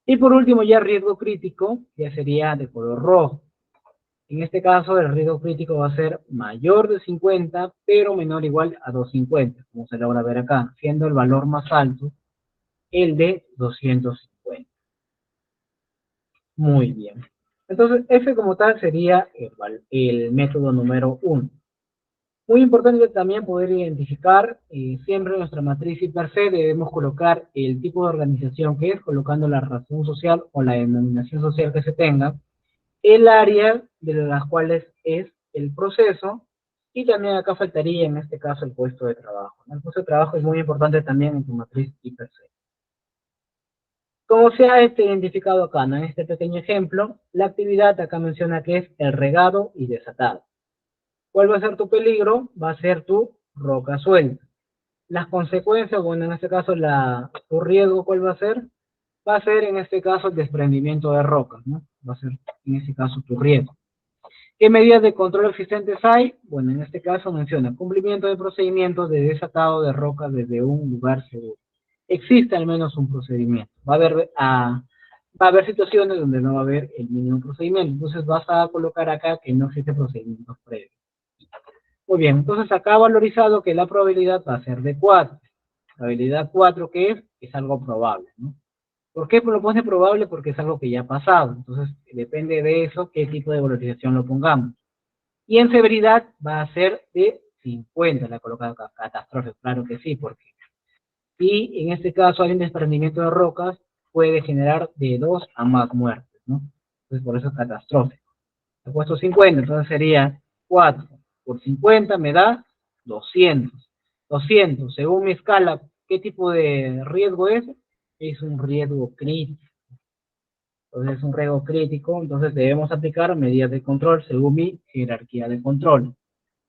Y por último, ya riesgo crítico, ya sería de color rojo. En este caso, el riesgo crítico va a ser mayor de 50, pero menor o igual a 250, como se logra ver acá, siendo el valor más alto el de 250. Muy bien. Entonces, ese como tal sería el método número 1. Muy importante también poder identificar siempre nuestra matriz y per se debemos colocar el tipo de organización que es, colocando la razón social o la denominación social que se tenga, el área de las cuales es el proceso, y también acá faltaría en este caso el puesto de trabajo, ¿no? El puesto de trabajo es muy importante también en tu matriz y per se. Como se ha identificado acá, ¿no? En este pequeño ejemplo, la actividad acá menciona que es el regado y desatado. ¿Cuál va a ser tu peligro? Va a ser tu roca suelta. Las consecuencias, bueno, en este caso, tu riesgo, ¿cuál va a ser? Va a ser, en este caso, el desprendimiento de rocas, ¿no? Va a ser, en este caso, tu riesgo. ¿Qué medidas de control existentes hay? Bueno, en este caso menciona cumplimiento de procedimientos de desatado de rocas desde un lugar seguro. Existe al menos un procedimiento. Va a haber situaciones donde no va a haber el mínimo procedimiento. Entonces vas a colocar acá que no existe procedimientos previos. Muy bien, entonces acá ha valorizado que la probabilidad va a ser de 4. Probabilidad 4, ¿qué es? Es algo probable, ¿no? ¿Por qué lo pone probable? Porque es algo que ya ha pasado. Entonces, depende de eso, qué tipo de valorización lo pongamos. Y en severidad va a ser de 50, la colocada catastrófica, claro que sí, porque si en este caso hay un desprendimiento de rocas, puede generar de 2 a más muertes, ¿no? Entonces, por eso es catastrófico. He puesto 50, entonces sería 4 por 50 me da 200. 200, según mi escala, ¿qué tipo de riesgo es? Es un riesgo crítico. Entonces es un riesgo crítico, entonces debemos aplicar medidas de control según mi jerarquía de control.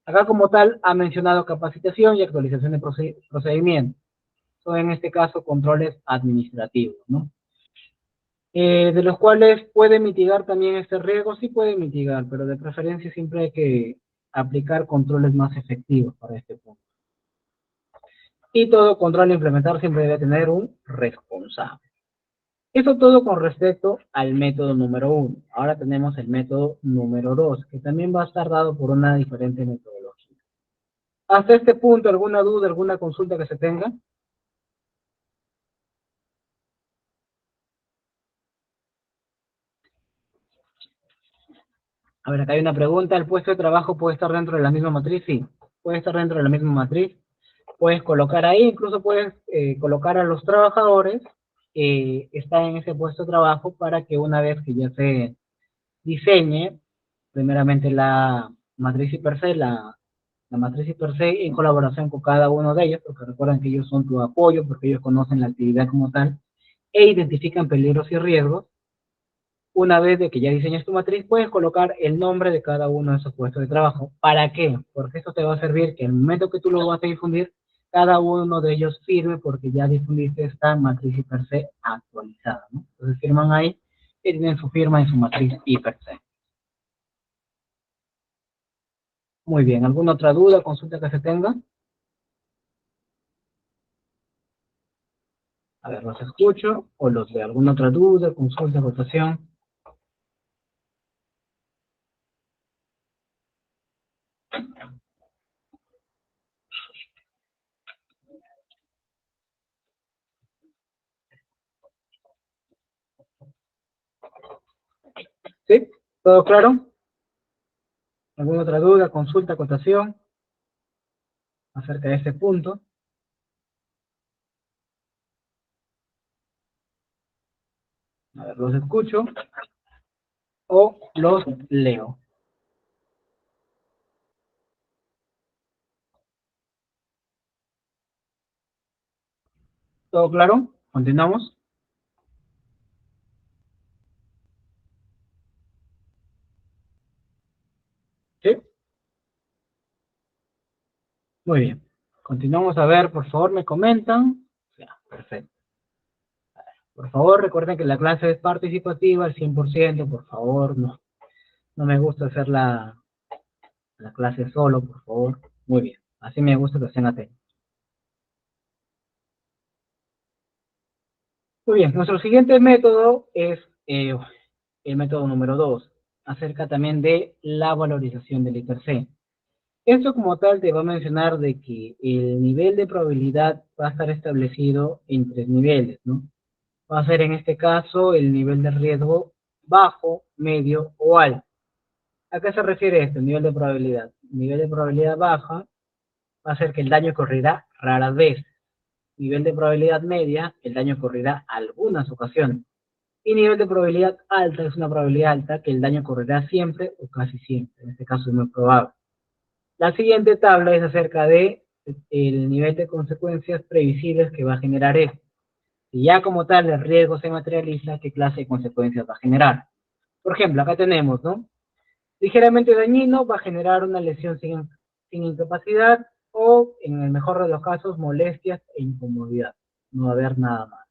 Acá como tal ha mencionado capacitación y actualización de procedimientos. Son en este caso controles administrativos, ¿no? De los cuales puede mitigar también este riesgo, sí puede mitigar, pero de preferencia siempre hay que aplicar controles más efectivos para este punto. Y todo control a implementar siempre debe tener un responsable. Eso todo con respecto al método número 1. Ahora tenemos el método número 2, que también va a estar dado por una diferente metodología. Hasta este punto, ¿alguna duda, alguna consulta que se tenga? A ver, acá hay una pregunta. ¿El puesto de trabajo puede estar dentro de la misma matriz? Sí, puede estar dentro de la misma matriz. Puedes colocar ahí, incluso puedes colocar a los trabajadores que están en ese puesto de trabajo para que una vez que ya se diseñe, primeramente la matriz y per se, la matriz y per se en colaboración con cada uno de ellos, porque recuerden que ellos son tu apoyo, porque ellos conocen la actividad como tal, e identifican peligros y riesgos. Una vez de que ya diseñas tu matriz, puedes colocar el nombre de cada uno de esos puestos de trabajo. ¿Para qué? Porque esto te va a servir que en el momento que tú lo vas a difundir, cada uno de ellos sirve porque ya difundiste esta matriz y per se actualizada, ¿no? Entonces firman ahí y tienen su firma en su matriz y per se. Muy bien, ¿alguna otra duda, consulta que se tenga? A ver, los escucho o los de alguna otra duda, consulta, votación. ¿Sí? ¿Todo claro? ¿Alguna otra duda, consulta, acotación acerca de este punto? A ver. ver, ¿los escucho o los leo? ¿Todo claro? ¿Continuamos? ¿Sí? Muy bien. Continuamos a ver, por favor, me comentan. Ya, perfecto. Por favor, recuerden que la clase es participativa al 100%, por favor, no me gusta hacer la clase solo, por favor. Muy bien, así me gusta que estén atentos. Muy bien, nuestro siguiente método es el método número 2, acerca también de la valorización del ITC. Esto como tal te va a mencionar de que el nivel de probabilidad va a estar establecido en 3 niveles, ¿no? Va a ser en este caso el nivel de riesgo bajo, medio o alto. ¿A qué se refiere esto? Nivel de probabilidad. Nivel de probabilidad baja va a ser que el daño ocurrirá raras veces. Nivel de probabilidad media, el daño ocurrirá algunas ocasiones. Y nivel de probabilidad alta es una probabilidad alta que el daño ocurrirá siempre o casi siempre. En este caso es muy probable. La siguiente tabla es acerca de el nivel de consecuencias previsibles que va a generar esto. Y ya como tal el riesgo se materializa, ¿qué clase de consecuencias va a generar? Por ejemplo, acá tenemos, ¿no? Ligeramente dañino va a generar una lesión sin incapacidad o, en el mejor de los casos, molestias e incomodidad. No va a haber nada más.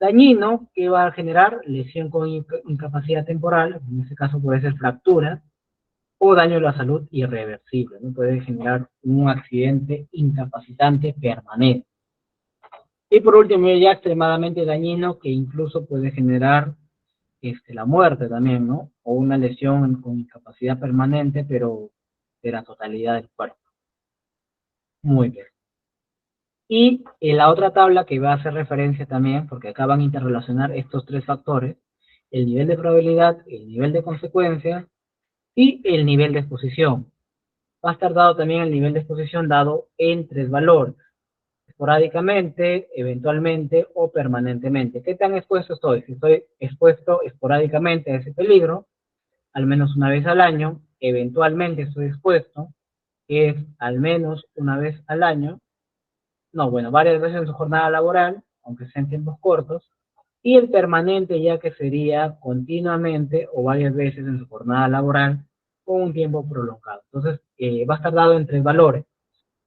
Dañino, que va a generar lesión con incapacidad temporal, en este caso puede ser fractura, o daño a la salud irreversible, ¿no? Puede generar un accidente incapacitante permanente. Y por último, ya extremadamente dañino, que incluso puede generar la muerte también, ¿no? O una lesión con incapacidad permanente, pero de la totalidad del cuerpo. Muy bien. Y la otra tabla que va a hacer referencia también, porque acá van a interrelacionar estos 3 factores, el nivel de probabilidad, el nivel de consecuencia y el nivel de exposición. Va a estar dado también el nivel de exposición dado en 3 valores: esporádicamente, eventualmente o permanentemente. ¿Qué tan expuesto estoy? Si estoy expuesto esporádicamente a ese peligro, al menos una vez al año, eventualmente estoy expuesto, que es al menos una vez al año, no, bueno, varias veces en su jornada laboral, aunque sean tiempos cortos, y el permanente ya que sería continuamente o varias veces en su jornada laboral con un tiempo prolongado. Entonces, va a estar dado en 3 valores.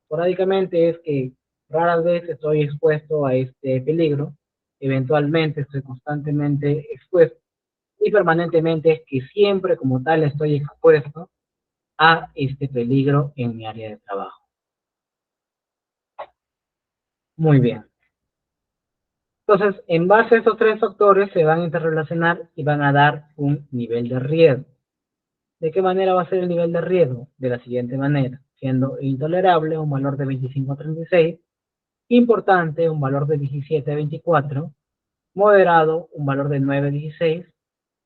Esporádicamente es que raras veces estoy expuesto a este peligro, eventualmente estoy constantemente expuesto, y permanentemente es que siempre como tal estoy expuesto a este peligro en mi área de trabajo. Muy bien. Entonces, en base a estos 3 factores se van a interrelacionar y van a dar un nivel de riesgo. ¿De qué manera va a ser el nivel de riesgo? De la siguiente manera: siendo intolerable, un valor de 25 a 36, importante, un valor de 17 a 24, moderado, un valor de 9 a 16,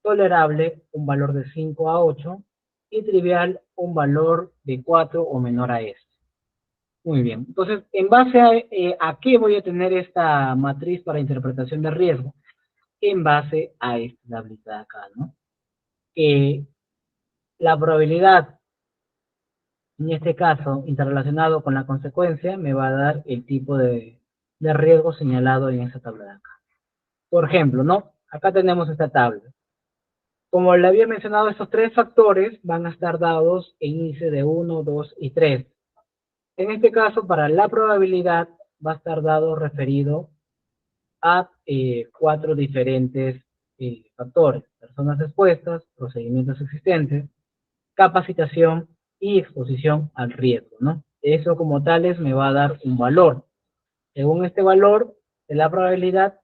tolerable, un valor de 5 a 8, y trivial, un valor de 4 o menor a este. Muy bien. Entonces, ¿en base a qué voy a tener esta matriz para interpretación de riesgo? En base a esta tablita de acá, ¿no? La probabilidad, en este caso, interrelacionado con la consecuencia, me va a dar el tipo de riesgo señalado en esta tabla de acá. Por ejemplo, ¿no? Acá tenemos esta tabla. Como le había mencionado, estos 3 factores van a estar dados en índice de 1, 2 y 3. En este caso, para la probabilidad, va a estar dado referido a 4 diferentes factores: personas expuestas, procedimientos existentes, capacitación y exposición al riesgo, ¿no? Eso como tales me va a dar un valor. Según este valor de la probabilidad,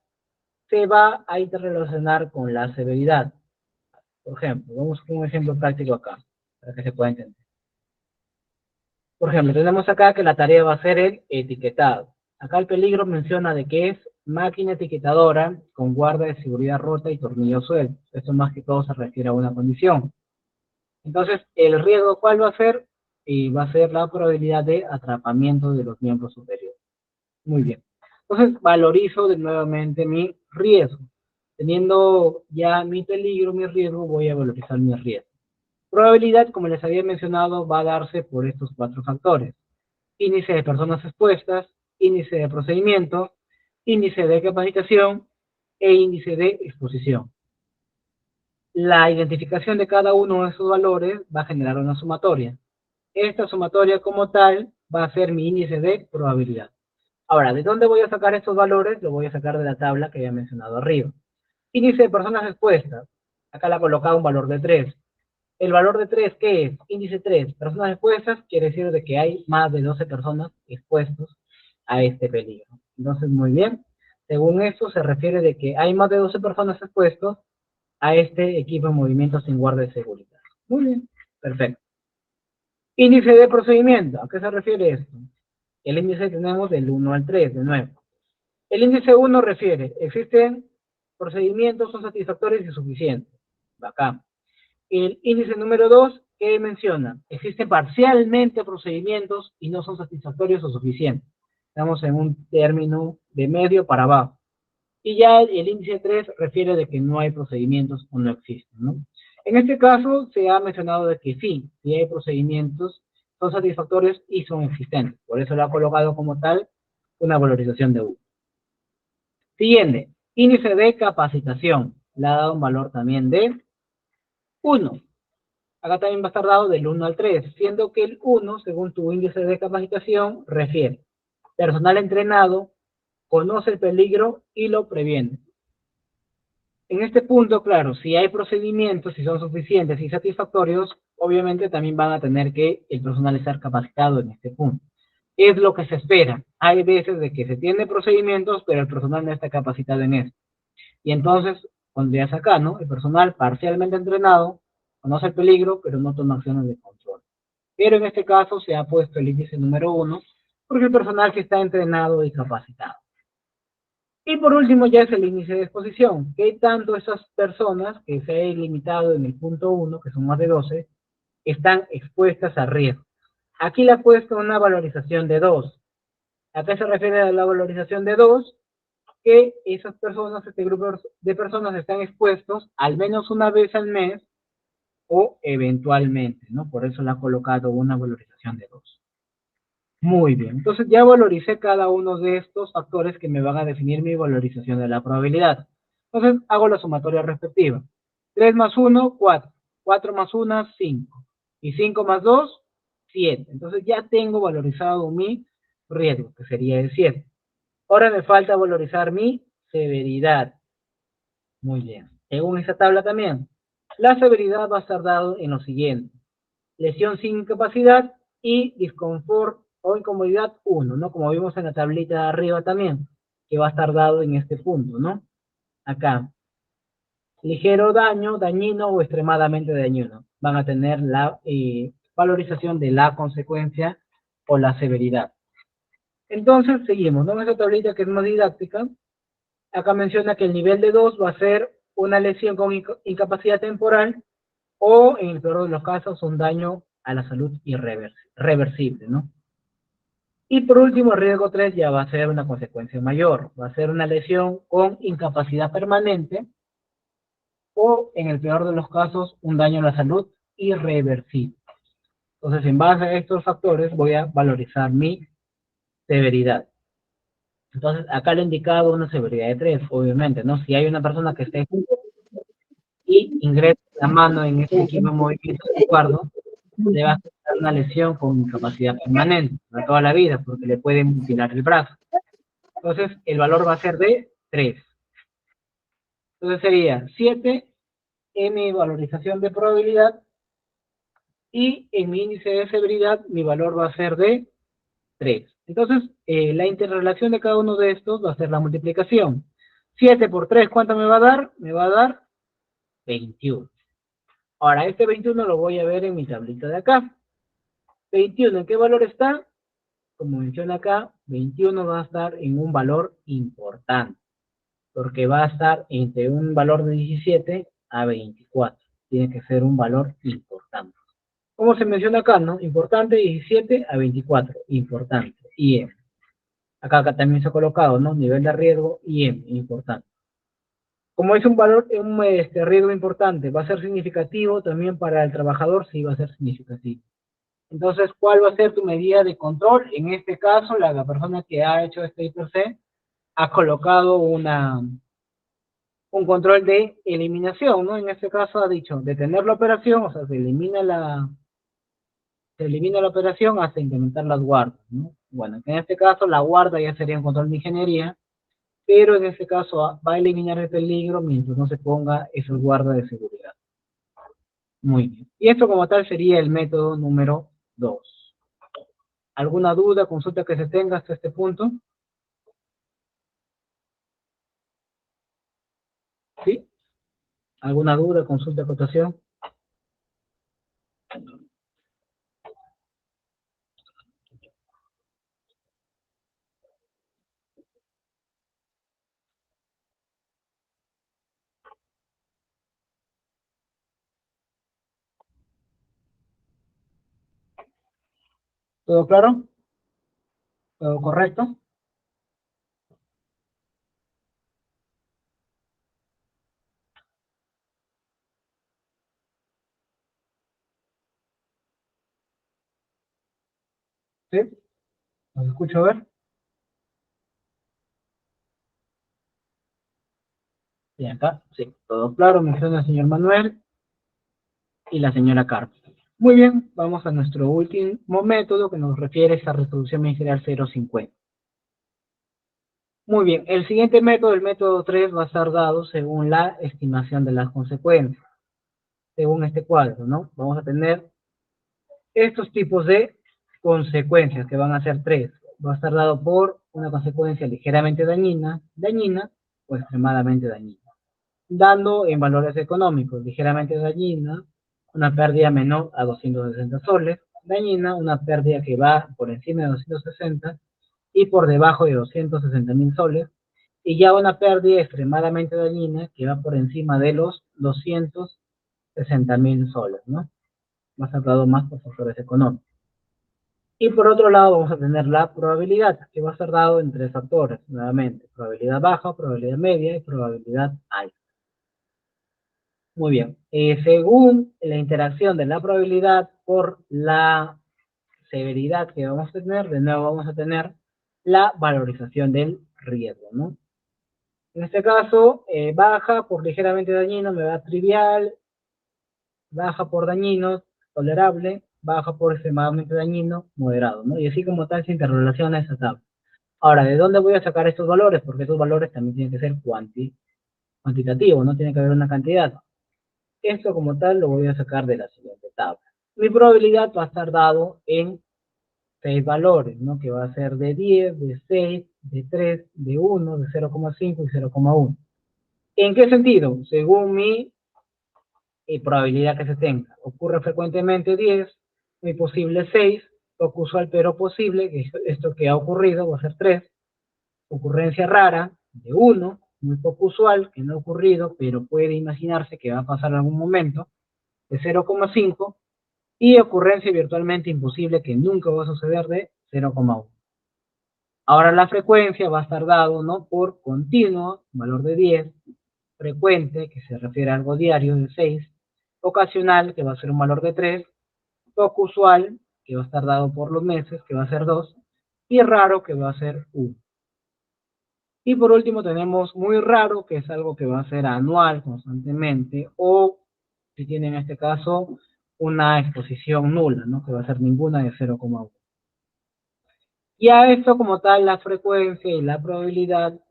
se va a interrelacionar con la severidad. Por ejemplo, vamos con un ejemplo práctico acá, para que se pueda entender. Por ejemplo, tenemos acá que la tarea va a ser el etiquetado. Acá el peligro menciona de que es máquina etiquetadora con guarda de seguridad rota y tornillo suelto. Esto más que todo se refiere a una condición. Entonces, ¿el riesgo cuál va a ser? Va a ser la probabilidad de atrapamiento de los miembros superiores. Muy bien. Entonces, valorizo nuevamente mi riesgo. Teniendo ya mi peligro, mi riesgo, voy a valorizar mi riesgo. Probabilidad, como les había mencionado, va a darse por estos 4 factores. Índice de personas expuestas, índice de procedimiento, índice de capacitación e índice de exposición. La identificación de cada uno de esos valores va a generar una sumatoria. Esta sumatoria como tal va a ser mi índice de probabilidad. Ahora, ¿de dónde voy a sacar estos valores? Lo voy a sacar de la tabla que había mencionado arriba. Índice de personas expuestas. Acá le he colocado un valor de 3. ¿El valor de 3 qué es? Índice 3. Personas expuestas quiere decir de que hay más de 12 personas expuestos a este peligro. Entonces, muy bien. Según esto, se refiere de que hay más de 12 personas expuestos a este equipo en movimiento sin guardia de seguridad. Muy bien. Perfecto. Índice de procedimiento. ¿A qué se refiere esto? El índice tenemos del 1 al 3, de nuevo. El índice 1 refiere, existen procedimientos, son satisfactorios y suficientes. Bacán. El índice número 2, ¿qué menciona? Existen parcialmente procedimientos y no son satisfactorios o suficientes. Estamos en un término de medio para abajo. Y ya el índice 3 refiere de que no hay procedimientos o no existen, ¿no? En este caso se ha mencionado de que sí hay procedimientos, son satisfactorios y son existentes. Por eso lo ha colocado como tal una valorización de 1. Siguiente, índice de capacitación. Le ha dado un valor también de 1. Acá también va a estar dado del 1 al 3, siendo que el 1, según tu índice de capacitación, refiere personal entrenado, conoce el peligro y lo previene. En este punto, claro, si hay procedimientos, si son suficientes y satisfactorios, obviamente también van a tener que el personal estar capacitado en este punto. Es lo que se espera. Hay veces de que se tiene procedimientos, pero el personal no está capacitado en eso. Y entonces, pondrías acá, ¿no? El personal parcialmente entrenado, conoce el peligro, pero no toma acciones de control. Pero en este caso se ha puesto el índice número 1, porque el personal que está entrenado y capacitado. Y por último ya es el índice de exposición. ¿Qué tanto esas personas que se ha limitado en el punto 1, que son más de 12, están expuestas a riesgo? Aquí le he puesto una valorización de 2. ¿A qué se refiere a la valorización de 2? Que esas personas, este grupo de personas están expuestos al menos una vez al mes o eventualmente, ¿no? Por eso le ha colocado una valorización de 2. Muy bien, entonces ya valoricé cada uno de estos factores que me van a definir mi valorización de la probabilidad. Entonces hago la sumatoria respectiva. 3 más 1, 4. 4 más 1, 5. Y 5 más 2, 7. Entonces ya tengo valorizado mi riesgo, que sería el 7. Ahora me falta valorizar mi severidad. Muy bien. Según esta tabla también, la severidad va a estar dado en lo siguiente. Lesión sin incapacidad y disconfort o incomodidad 1, ¿no? Como vimos en la tablita de arriba también, que va a estar dado en este punto, ¿no? Acá. Ligero daño, dañino o extremadamente dañino. Van a tener la valorización de la consecuencia o la severidad. Entonces, seguimos, ¿no? En esta tablita que es más didáctica, acá menciona que el nivel de 2 va a ser una lesión con incapacidad temporal o, en el peor de los casos, un daño a la salud irreversible, ¿no? Y por último, el riesgo 3 ya va a ser una consecuencia mayor. Va a ser una lesión con incapacidad permanente o, en el peor de los casos, un daño a la salud irreversible. Entonces, en base a estos factores, voy a valorizar mi severidad. Entonces, acá le he indicado una severidad de 3, obviamente, ¿no? Si hay una persona que esté y ingresa la mano en este equipo de movimiento de guardo, le va a hacer una lesión con incapacidad permanente para toda la vida, porque le pueden mutilar el brazo. Entonces, el valor va a ser de 3. Entonces sería 7 en mi valorización de probabilidad y en mi índice de severidad mi valor va a ser de 3. Entonces, la interrelación de cada uno de estos va a ser la multiplicación. 7 por 3, ¿cuánto me va a dar? Me va a dar 21. Ahora, este 21 lo voy a ver en mi tablita de acá. 21, ¿en qué valor está? Como menciona acá, 21 va a estar en un valor importante, porque va a estar entre un valor de 17 a 24. Tiene que ser un valor importante. Como se menciona acá, ¿no? Importante, 17 a 24. Importante. IM. Acá también se ha colocado, ¿no? Nivel de riesgo, IM. Importante. Como es un valor, riesgo importante, ¿va a ser significativo también para el trabajador? Sí, va a ser significativo. Entonces, ¿cuál va a ser tu medida de control? En este caso, la persona que ha hecho este IPC ha colocado un control de eliminación, ¿no? En este caso ha dicho detener la operación, o sea, se elimina la operación hasta incrementar las guardas, ¿no? Bueno, en este caso la guarda ya sería un control de ingeniería, pero en este caso va a eliminar el peligro mientras no se ponga esa guarda de seguridad. Muy bien. Y esto como tal sería el método número 2. ¿Alguna duda, consulta que se tenga hasta este punto? ¿Sí? ¿Alguna duda, consulta, acotación? ¿Todo claro? ¿Todo correcto? ¿Sí? ¿Los escucho ver? Y acá, sí, todo claro, menciona el señor Manuel y la señora Carmen. Muy bien, vamos a nuestro último método que nos refiere a esta resolución ministerial 050. Muy bien, el siguiente método, el método 3, va a estar dado según la estimación de las consecuencias, según este cuadro, ¿no? Vamos a tener estos tipos de consecuencias, que van a ser 3. Va a estar dado por una consecuencia ligeramente dañina o extremadamente dañina. Dando en valores económicos, ligeramente dañina, una pérdida menor a 260 soles, dañina, una pérdida que va por encima de 260 y por debajo de 260.000 soles, y ya una pérdida extremadamente dañina que va por encima de los 260.000 soles, ¿no? Más hablado más por factores económicos. Y por otro lado vamos a tener la probabilidad, que va a ser dado en 3 factores, nuevamente, probabilidad baja, probabilidad media y probabilidad alta. Muy bien, según la interacción de la probabilidad por la severidad que vamos a tener, de nuevo vamos a tener la valorización del riesgo, ¿no? En este caso, baja por ligeramente dañino me da trivial, baja por dañino, tolerable, baja por extremadamente dañino, moderado, ¿no? Y así como tal se interrelaciona esa tabla. Ahora, ¿de dónde voy a sacar estos valores? Porque estos valores también tienen que ser cuantitativos, no tiene que haber una cantidad. Esto como tal lo voy a sacar de la siguiente tabla. Mi probabilidad va a estar dado en 6 valores, ¿no? Que va a ser de 10, de 6, de 3, de 1, de 0,5 y 0,1. ¿En qué sentido? Según mi probabilidad que se tenga. Ocurre frecuentemente 10, muy posible 6, poco usual pero posible, que esto que ha ocurrido va a ser 3. Ocurrencia rara de 1, muy poco usual, que no ha ocurrido, pero puede imaginarse que va a pasar en algún momento, de 0,5, y ocurrencia virtualmente imposible, que nunca va a suceder, de 0,1. Ahora la frecuencia va a estar dado, ¿no? Por continuo, valor de 10, frecuente, que se refiere a algo diario, de 6, ocasional, que va a ser un valor de 3, poco usual, que va a estar dado por los meses, que va a ser 2, y raro, que va a ser 1. Y por último tenemos muy raro, que es algo que va a ser anual constantemente, o si tiene en este caso una exposición nula, ¿no? Que va a ser ninguna de 0,1. Y a esto como tal, la frecuencia y la probabilidad,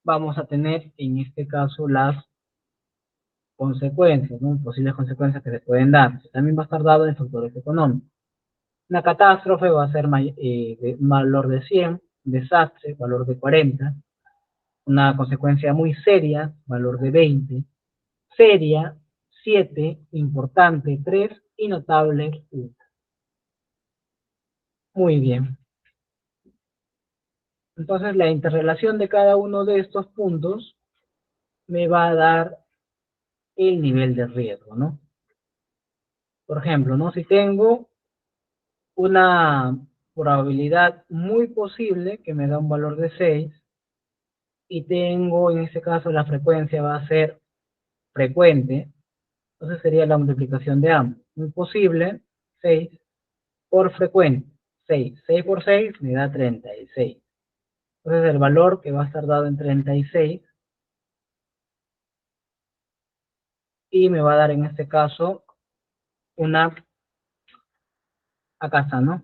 vamos a tener en este caso las consecuencias, ¿no? Posibles consecuencias que se pueden dar. También va a estar dado en factores económicos. Una catástrofe va a ser valor de 100, desastre, valor de 40, una consecuencia muy seria, valor de 20, seria, 7, importante, 3 y notable, 1. Muy bien. Entonces la interrelación de cada uno de estos puntos me va a dar el nivel de riesgo, ¿no? Por ejemplo, ¿no? Si tengo una probabilidad muy posible que me da un valor de 6, y tengo, en este caso, la frecuencia va a ser frecuente, entonces sería la multiplicación de ambos. Muy posible, 6 por frecuente. 6 por 6 me da 36. Entonces el valor que va a estar dado en 36 y me va a dar en este caso una, acá está, ¿no?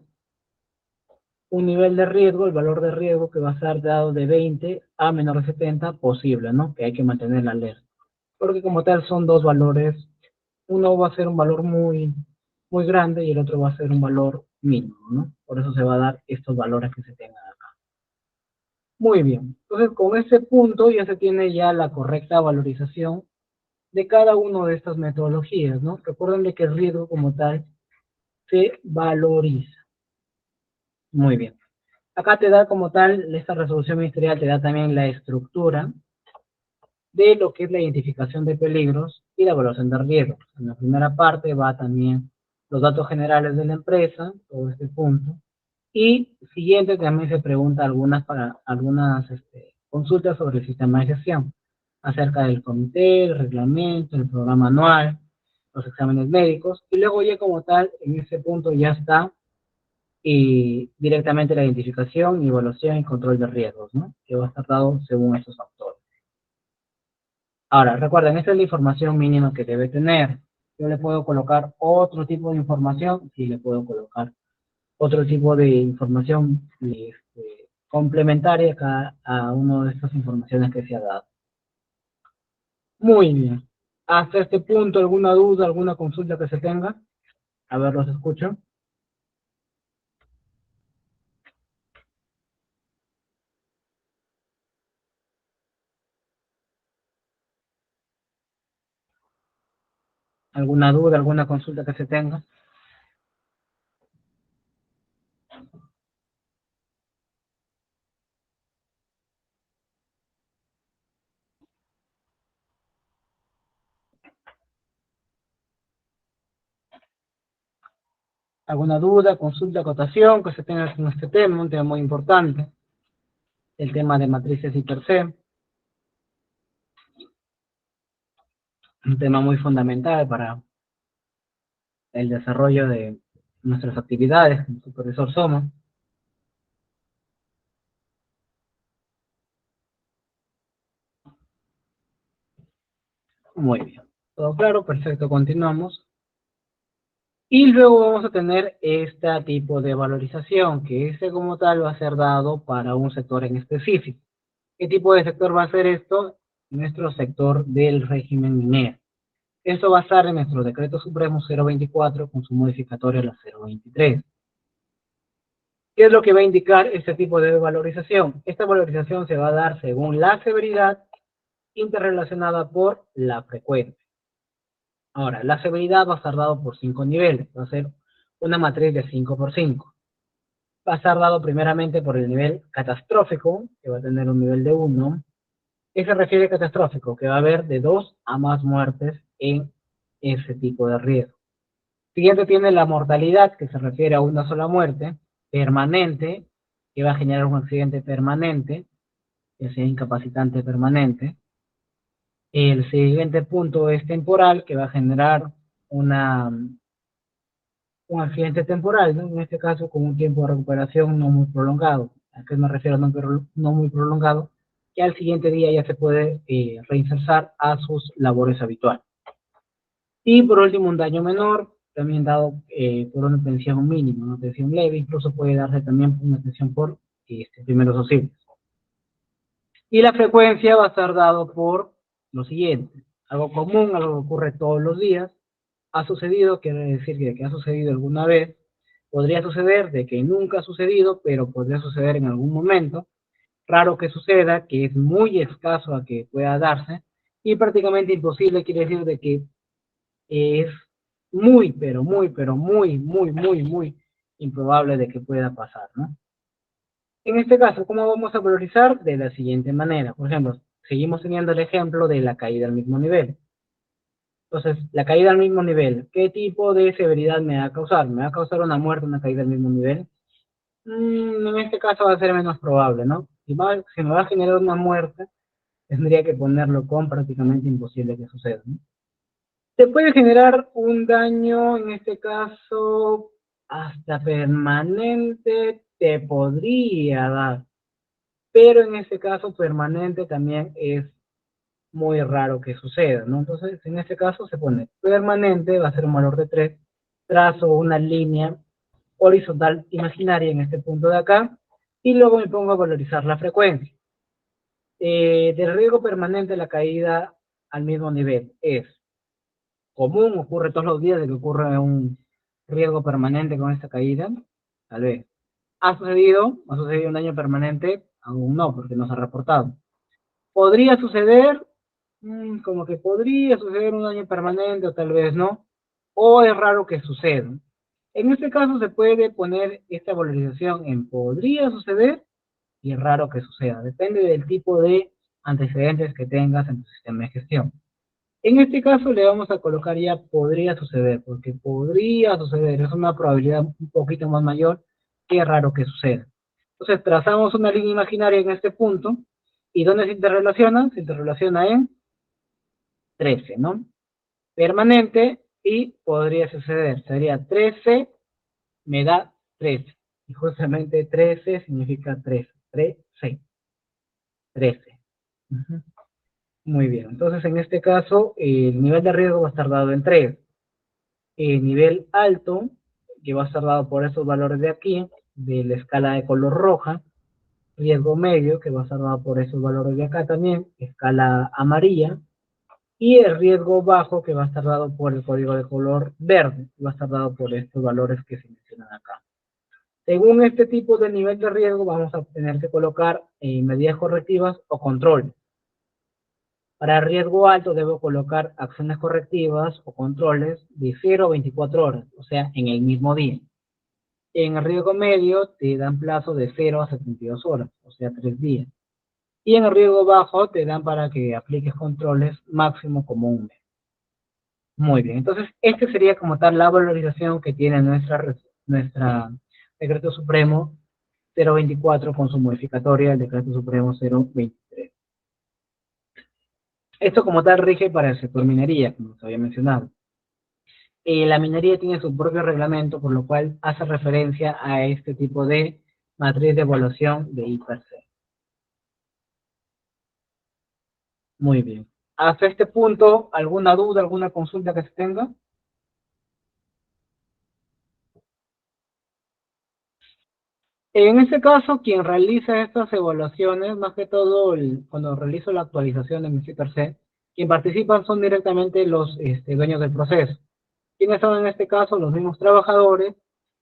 Un nivel de riesgo, el valor de riesgo que va a estar dado de 20 a menor de 70 posible, ¿no? Que hay que mantener la alerta. Porque como tal son dos valores, uno va a ser un valor muy grande y el otro va a ser un valor mínimo, ¿no? Por eso se va a dar estos valores que se tengan acá. Muy bien, entonces con este punto ya se tiene ya la correcta valorización de cada una de estas metodologías, ¿no? Recuerden que el riesgo como tal se valoriza. Muy bien. Acá te da como tal, esta resolución ministerial te da también la estructura de lo que es la identificación de peligros y la evaluación de riesgos. En la primera parte va también los datos generales de la empresa, todo este punto. Y siguiente también se pregunta algunas consultas sobre el sistema de gestión, acerca del comité, el reglamento, el programa anual, los exámenes médicos, y luego ya como tal, en ese punto ya está directamente la identificación, evaluación y control de riesgos, ¿no? Que va a estar dado según estos factores. Ahora, recuerden, esta es la información mínima que debe tener. Yo le puedo colocar otro tipo de información, sí le puedo colocar otro tipo de información complementaria a una de estas informaciones que se ha dado. Muy bien. Hasta este punto, ¿alguna duda, alguna consulta que se tenga? A ver, los escucho. ¿Alguna duda, alguna consulta que se tenga? ¿Alguna duda, consulta, acotación que se tenga con este tema? Un tema muy importante. El tema de matrices y per se. Un tema muy fundamental para el desarrollo de nuestras actividades como supervisor somos. Muy bien. ¿Todo claro? Perfecto, continuamos. Y luego vamos a tener este tipo de valorización, que este como tal va a ser dado para un sector en específico. ¿Qué tipo de sector va a ser esto? Nuestro sector del régimen minero. Esto va a estar en nuestro decreto supremo 024 con su modificatoria la 023. ¿Qué es lo que va a indicar este tipo de valorización? Esta valorización se va a dar según la severidad interrelacionada por la frecuencia. Ahora, la severidad va a estar dado por 5 niveles. Va a ser una matriz de 5 por 5. Va a estar dado primeramente por el nivel catastrófico, que va a tener un nivel de 1. ¿Qué se refiere a catastrófico? Que va a haber de 2 a más muertes en ese tipo de riesgo. Siguiente tiene la mortalidad, que se refiere a una sola muerte, permanente, que va a generar un accidente permanente, que sea incapacitante permanente. El siguiente punto es temporal, que va a generar un accidente temporal, ¿no? En este caso con un tiempo de recuperación no muy prolongado. ¿A qué me refiero no muy prolongado? Que al siguiente día ya se puede reinsertar a sus labores habituales. Y por último, un daño menor, también dado por una pensión mínima, una pensión leve, incluso puede darse también una pensión por primeros auxilios. Y la frecuencia va a estar dado por lo siguiente: algo común, algo que ocurre todos los días, ha sucedido, quiere decir que ha sucedido alguna vez, podría suceder de que nunca ha sucedido, pero podría suceder en algún momento, raro que suceda, que es muy escaso a que pueda darse, y prácticamente imposible, quiere decir de que es muy improbable de que pueda pasar, ¿no? En este caso, ¿cómo vamos a valorizar? De la siguiente manera. Por ejemplo, seguimos teniendo el ejemplo de la caída al mismo nivel. Entonces, la caída al mismo nivel, ¿qué tipo de severidad me va a causar? ¿Me va a causar una muerte, una caída al mismo nivel? En este caso va a ser menos probable, ¿no? Si me va a generar una muerte, tendría que ponerlo con prácticamente imposible que suceda, ¿no? Se puede generar un daño, en este caso, hasta permanente, te podría dar, pero en este caso permanente también es muy raro que suceda, ¿no? Entonces, en este caso se pone permanente, va a ser un valor de 3, trazo una línea horizontal imaginaria en este punto de acá, y luego me pongo a valorizar la frecuencia. Del riesgo permanente la caída al mismo nivel es común, ocurre todos los días de que ocurre un riesgo permanente con esta caída, tal vez. ¿Ha sucedido? ¿Ha sucedido un daño permanente? Aún no, porque no se ha reportado. ¿Podría suceder? Como que podría suceder un daño permanente o tal vez no, o es raro que suceda. En este caso se puede poner esta valorización en podría suceder y es raro que suceda. Depende del tipo de antecedentes que tengas en tu sistema de gestión. En este caso le vamos a colocar ya podría suceder, porque podría suceder, es una probabilidad un poquito más mayor que es raro que suceda. Entonces trazamos una línea imaginaria en este punto, ¿y dónde se interrelaciona? Se interrelaciona en 13, ¿no? Permanente y podría suceder, sería 13 me da 13, y justamente 13 significa 13, 13, 13. Ujú. Muy bien, entonces en este caso el nivel de riesgo va a estar dado en 3. El nivel alto, que va a estar dado por estos valores de aquí, de la escala de color roja. Riesgo medio, que va a estar dado por esos valores de acá también, escala amarilla. Y el riesgo bajo, que va a estar dado por el código de color verde, que va a estar dado por estos valores que se mencionan acá. Según este tipo de nivel de riesgo, vamos a tener que colocar medidas correctivas o controles. Para riesgo alto debo colocar acciones correctivas o controles de 0 a 24 horas, o sea, en el mismo día. En el riesgo medio te dan plazo de 0 a 72 horas, o sea, 3 días. Y en el riesgo bajo te dan para que apliques controles máximo como un mes. Muy bien, entonces este sería como tal la valorización que tiene nuestra decreto supremo 024 con su modificatoria, el decreto supremo 023. Esto como tal rige para el sector minería, como se había mencionado. La minería tiene su propio reglamento, por lo cual hace referencia a este tipo de matriz de evaluación de I+C. Muy bien. Hasta este punto, ¿alguna duda, alguna consulta que se tenga? En este caso, quien realiza estas evaluaciones, más que todo cuando realizo la actualización de mi I+C, quien participan son directamente los dueños del proceso. ¿Quiénes son en este caso? Los mismos trabajadores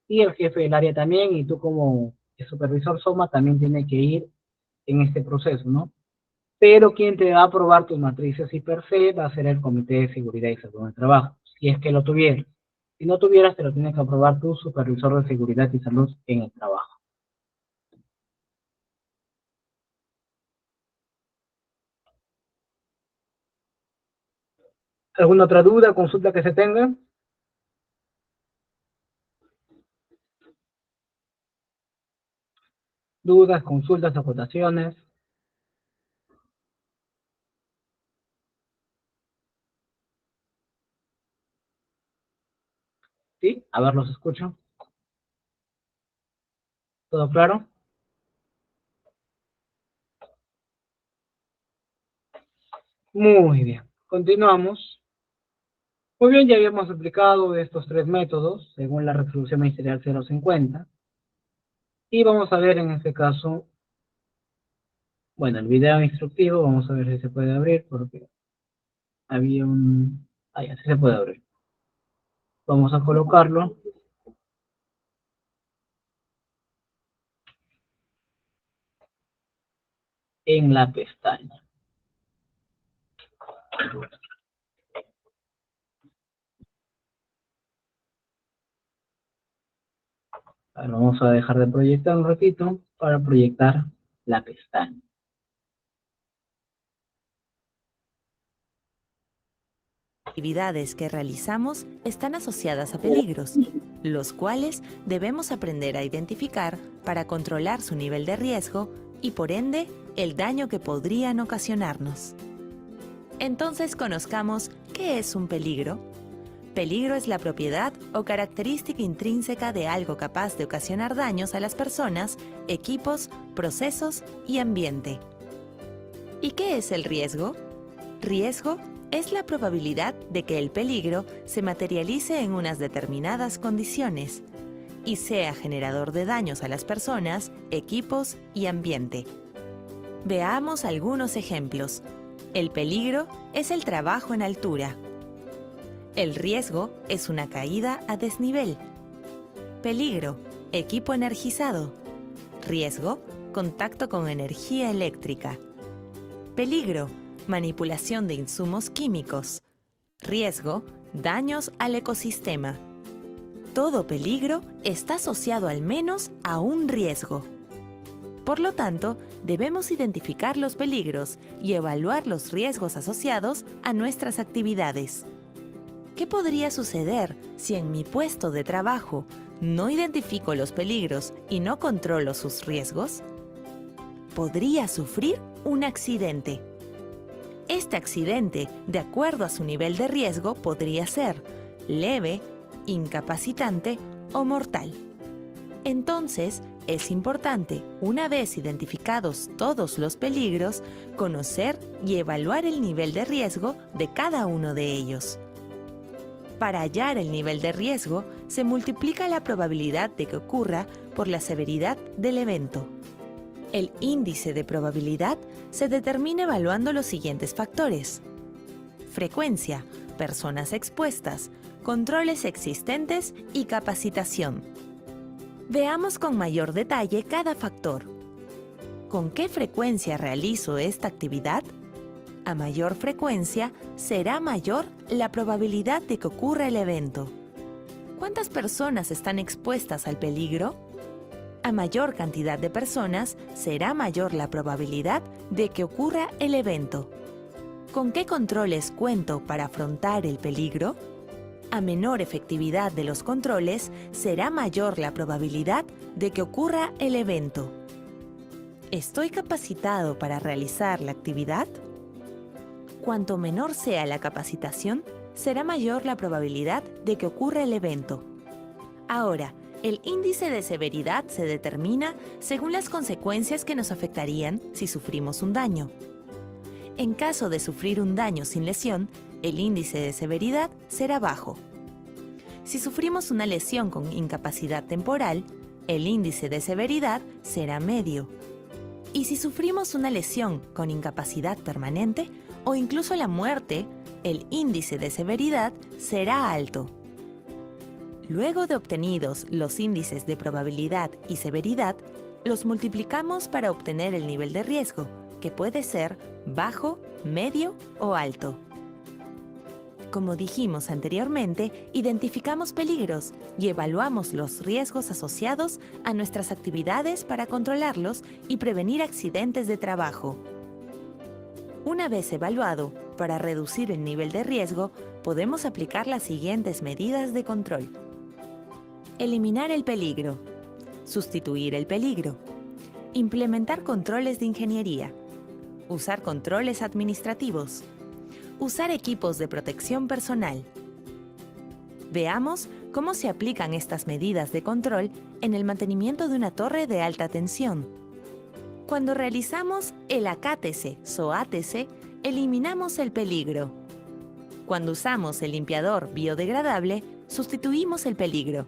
y el jefe del área también, y tú como supervisor SOMA también tienes que ir en este proceso, ¿no? Pero quien te va a aprobar tus matrices I+C va a ser el Comité de Seguridad y Salud en el Trabajo, si es que lo tuvieras. Si no tuvieras, te lo tienes que aprobar tu supervisor de Seguridad y Salud en el Trabajo. ¿Alguna otra duda, consulta que se tenga? Dudas, consultas, acotaciones. ¿Sí? A ver, los escucho. ¿Todo claro? Muy bien. Continuamos. Muy bien, ya habíamos aplicado estos 3 métodos según la resolución ministerial 050. Y vamos a ver en este caso, bueno, el video instructivo, vamos a ver si se puede abrir porque había un... Ah, ya, sí se puede abrir. Vamos a colocarlo en la pestaña. Ahora vamos a dejar de proyectar un ratito para proyectar la pestaña. Actividades que realizamos están asociadas a peligros, los cuales debemos aprender a identificar para controlar su nivel de riesgo y por ende el daño que podrían ocasionarnos. Entonces conozcamos qué es un peligro. Peligro es la propiedad o característica intrínseca de algo capaz de ocasionar daños a las personas, equipos, procesos y ambiente. ¿Y qué es el riesgo? Riesgo es la probabilidad de que el peligro se materialice en unas determinadas condiciones y sea generador de daños a las personas, equipos y ambiente. Veamos algunos ejemplos. El peligro es el trabajo en altura. El riesgo es una caída a desnivel. Peligro, equipo energizado. Riesgo, contacto con energía eléctrica. Peligro, manipulación de insumos químicos. Riesgo, daños al ecosistema. Todo peligro está asociado al menos a un riesgo. Por lo tanto, debemos identificar los peligros y evaluar los riesgos asociados a nuestras actividades. ¿Qué podría suceder si en mi puesto de trabajo no identifico los peligros y no controlo sus riesgos? Podría sufrir un accidente. Este accidente, de acuerdo a su nivel de riesgo, podría ser leve, incapacitante o mortal. Entonces, es importante, una vez identificados todos los peligros, conocer y evaluar el nivel de riesgo de cada uno de ellos. Para hallar el nivel de riesgo, se multiplica la probabilidad de que ocurra por la severidad del evento. El índice de probabilidad se determina evaluando los siguientes factores: frecuencia, personas expuestas, controles existentes y capacitación. Veamos con mayor detalle cada factor. ¿Con qué frecuencia realizo esta actividad? A mayor frecuencia, será mayor la probabilidad de que ocurra el evento. ¿Cuántas personas están expuestas al peligro? A mayor cantidad de personas, será mayor la probabilidad de que ocurra el evento. ¿Con qué controles cuento para afrontar el peligro? A menor efectividad de los controles, será mayor la probabilidad de que ocurra el evento. ¿Estoy capacitado para realizar la actividad? Cuanto menor sea la capacitación, será mayor la probabilidad de que ocurra el evento. Ahora, el índice de severidad se determina según las consecuencias que nos afectarían si sufrimos un daño. En caso de sufrir un daño sin lesión, el índice de severidad será bajo. Si sufrimos una lesión con incapacidad temporal, el índice de severidad será medio. Y si sufrimos una lesión con incapacidad permanente o incluso la muerte, el índice de severidad será alto. Luego de obtenidos los índices de probabilidad y severidad, los multiplicamos para obtener el nivel de riesgo, que puede ser bajo, medio o alto. Como dijimos anteriormente, identificamos peligros y evaluamos los riesgos asociados a nuestras actividades para controlarlos y prevenir accidentes de trabajo. Una vez evaluado, para reducir el nivel de riesgo, podemos aplicar las siguientes medidas de control. Eliminar el peligro. Sustituir el peligro. Implementar controles de ingeniería. Usar controles administrativos. Usar equipos de protección personal. Veamos cómo se aplican estas medidas de control en el mantenimiento de una torre de alta tensión. Cuando realizamos el AKTC-SOATC, eliminamos el peligro. Cuando usamos el limpiador biodegradable, sustituimos el peligro.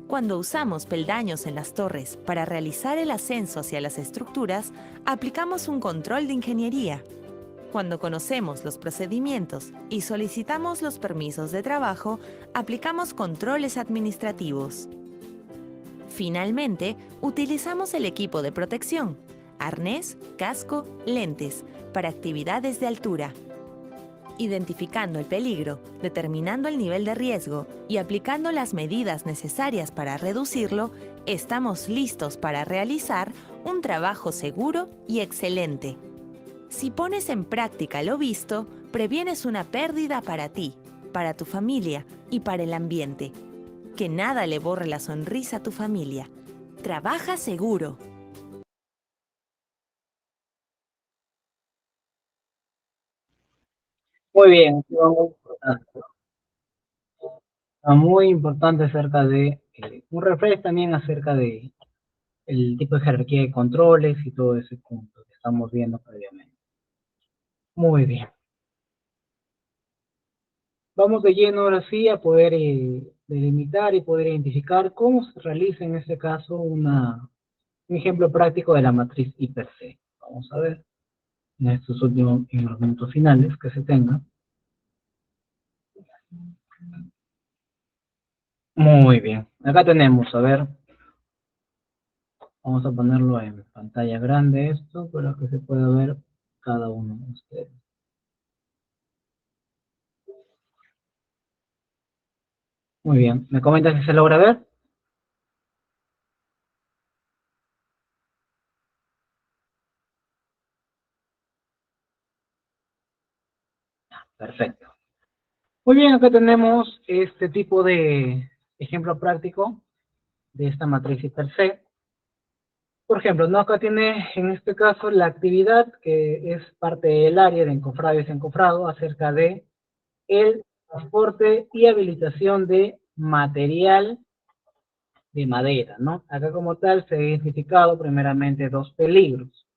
Cuando usamos peldaños en las torres para realizar el ascenso hacia las estructuras, aplicamos un control de ingeniería. Cuando conocemos los procedimientos y solicitamos los permisos de trabajo, aplicamos controles administrativos. Finalmente, utilizamos el equipo de protección, arnés, casco, lentes, para actividades de altura. Identificando el peligro, determinando el nivel de riesgo y aplicando las medidas necesarias para reducirlo, estamos listos para realizar un trabajo seguro y excelente. Si pones en práctica lo visto, previenes una pérdida para ti, para tu familia y para el ambiente. Que nada le borre la sonrisa a tu familia. Trabaja seguro. Muy bien, muy importante acerca de, un refresh también acerca de el tipo de jerarquía de controles y todo ese punto que estamos viendo previamente. Muy bien. Vamos de lleno ahora sí a poder delimitar y poder identificar cómo se realiza en este caso un ejemplo práctico de la matriz hiper C. Vamos a ver en estos últimos en los minutos finales que se tengan. Muy bien. Acá tenemos, a ver, vamos a ponerlo en pantalla grande esto para que se pueda ver cada uno de ustedes. Muy bien. ¿Me comentas si se logra ver? Perfecto. Muy bien, acá tenemos este tipo de ejemplo práctico de esta matriz hiper C. Por ejemplo, ¿no? Acá tiene en este caso la actividad que es parte del área de encofrado y desencofrado acerca de el transporte y habilitación de material de madera, ¿no? Acá como tal se ha identificado primeramente dos peligros.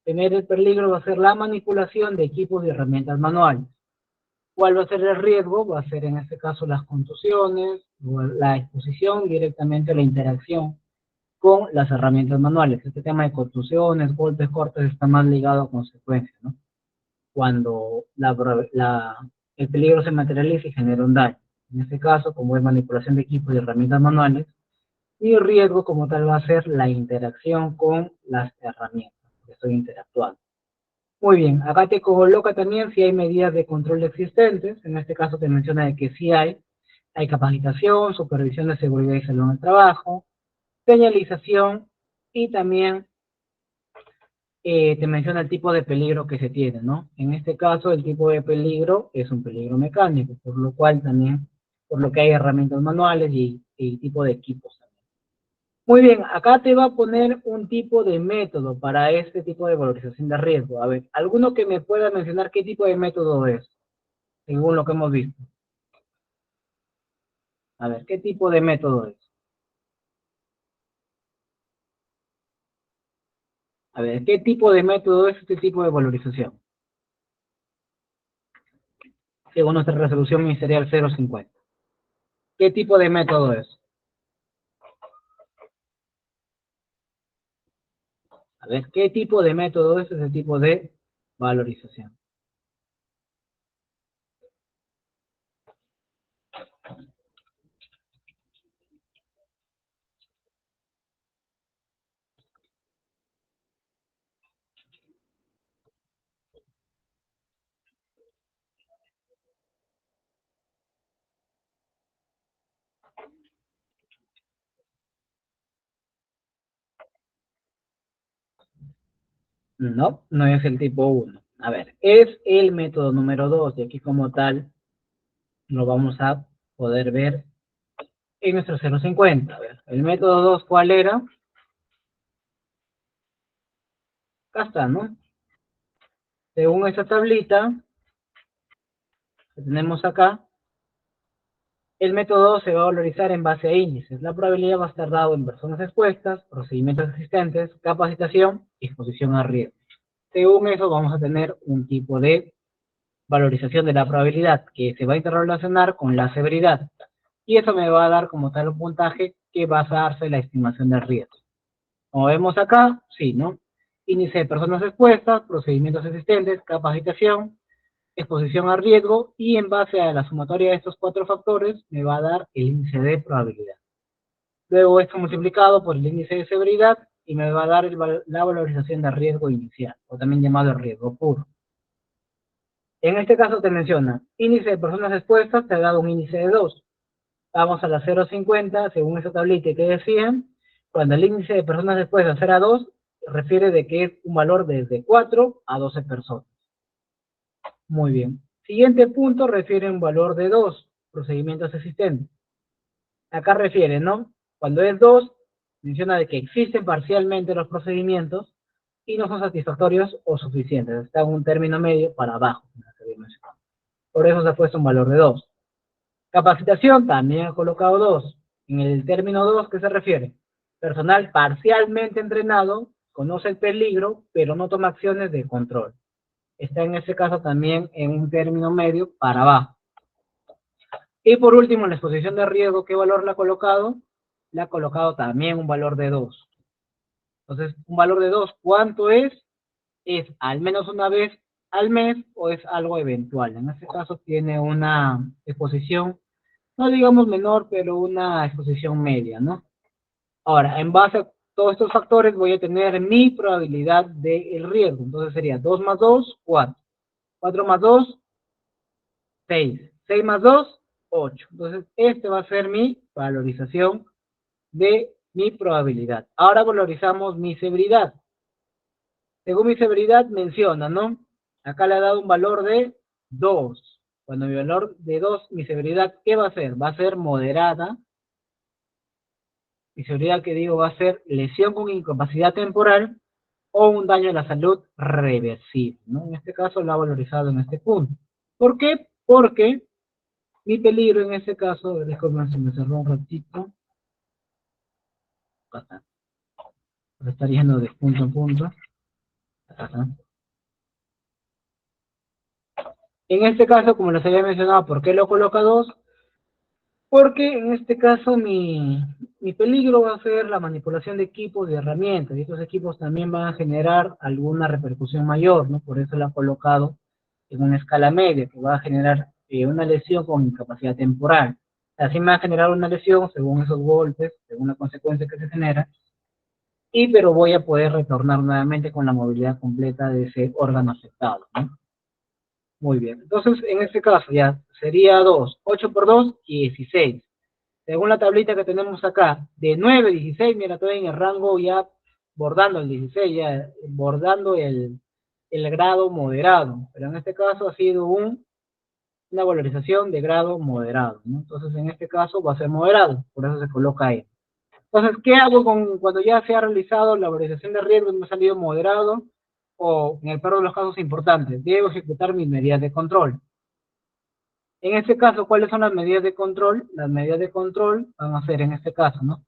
El peligro va a ser la manipulación de equipos y herramientas manuales. ¿Cuál va a ser el riesgo? Va a ser en este caso las contusiones, o la exposición directamente a la interacción con las herramientas manuales. Este tema de contusiones, golpes, cortes está más ligado a consecuencias, ¿no? Cuando el peligro se materializa y genera un daño. En este caso, como es manipulación de equipos y herramientas manuales, y el riesgo como tal va a ser la interacción con las herramientas que estoy interactuando. Muy bien, acá te coloca también si hay medidas de control existentes. En este caso te menciona de que sí hay capacitación, supervisión de seguridad y salud en el trabajo, señalización y también te menciona el tipo de peligro que se tiene, ¿no? En este caso el tipo de peligro es un peligro mecánico, por lo cual también, por lo que hay herramientas manuales y tipo de equipos. Muy bien, acá te va a poner un tipo de método para este tipo de valorización de riesgo. A ver, ¿alguno que me pueda mencionar qué tipo de método es, según lo que hemos visto? A ver, ¿qué tipo de método es? A ver, ¿qué tipo de método es este tipo de valorización? Según nuestra resolución ministerial 050. ¿Qué tipo de método es? A ver, ¿qué tipo de método es ese tipo de valorización? No, no es el tipo 1. A ver, es el método número 2 y aquí como tal lo vamos a poder ver en nuestro 050. A ver, el método 2, ¿cuál era? Acá está, ¿no? Según esta tablita que tenemos acá, el método 2 se va a valorizar en base a índices. La probabilidad va a estar dado en personas expuestas, procedimientos existentes, capacitación y exposición a riesgo. Según eso vamos a tener un tipo de valorización de la probabilidad que se va a interrelacionar con la severidad. Y eso me va a dar como tal un puntaje que va a basarse en la estimación del riesgo. Como vemos acá, sí, ¿no? Índice de personas expuestas, procedimientos existentes, capacitación, exposición a riesgo, y en base a la sumatoria de estos cuatro factores me va a dar el índice de probabilidad. Luego esto multiplicado por el índice de severidad y me va a dar la valorización de riesgo inicial, o también llamado el riesgo puro. En este caso te menciona, índice de personas expuestas te ha dado un índice de 2. Vamos a la 0,50, según esa tablita que decían, cuando el índice de personas expuestas era 2, refiere de que es un valor desde 4 a 12 personas. Muy bien. Siguiente punto refiere un valor de 2, procedimientos existentes. Acá refiere, ¿no? Cuando es 2, menciona de que existen parcialmente los procedimientos y no son satisfactorios o suficientes. Está en un término medio para abajo. Por eso se ha puesto un valor de 2. Capacitación, también he colocado 2. En el término 2, ¿qué se refiere? Personal parcialmente entrenado, conoce el peligro, pero no toma acciones de control. Está en este caso también en un término medio para abajo. Y por último, en la exposición de riesgo, ¿qué valor le ha colocado? Le ha colocado también un valor de 2. Entonces, un valor de 2, ¿cuánto es? ¿Es al menos una vez al mes o es algo eventual? En este caso tiene una exposición, no digamos menor, pero una exposición media, ¿no? Ahora, en base a todos estos factores voy a tener mi probabilidad del riesgo. Entonces sería 2 más 2, 4. 4 más 2, 6. 6 más 2, 8. Entonces, este va a ser mi valorización de mi probabilidad. Ahora valorizamos mi severidad. Según mi severidad menciona, ¿no? Acá le ha dado un valor de 2. Cuando mi valor de 2, mi severidad, ¿qué va a ser? Va a ser moderada. Mi severidad que digo va a ser lesión con incapacidad temporal o un daño a la salud reversible, ¿no? En este caso lo ha valorizado en este punto. ¿Por qué? Porque mi peligro en este caso, déjame si me cerró un ratito. Lo está yendo de punto a punto. Ajá. En este caso, como les había mencionado, ¿por qué lo coloca 2? Porque en este caso mi peligro va a ser la manipulación de equipos y herramientas, y estos equipos también van a generar alguna repercusión mayor, ¿no? Por eso lo ha colocado en una escala media, que va a generar una lesión con incapacidad temporal. Así me va a generar una lesión según esos golpes, según la consecuencia que se genera, pero voy a poder retornar nuevamente con la movilidad completa de ese órgano afectado, ¿no? Muy bien, entonces en este caso ya sería 2, 8 por 2, 16. Según la tablita que tenemos acá, de 9 a 16, mira, estoy en el rango ya bordando el 16, ya bordando el grado moderado, pero en este caso ha sido una valorización de grado moderado, ¿no? Entonces en este caso va a ser moderado, por eso se coloca ahí. Entonces, ¿qué hago cuando ya se ha realizado la valorización de riesgo y me ha salido moderado? O, en el peor de los casos importantes, debo ejecutar mis medidas de control. En este caso, ¿cuáles son las medidas de control? Las medidas de control van a ser, en este caso, ¿no?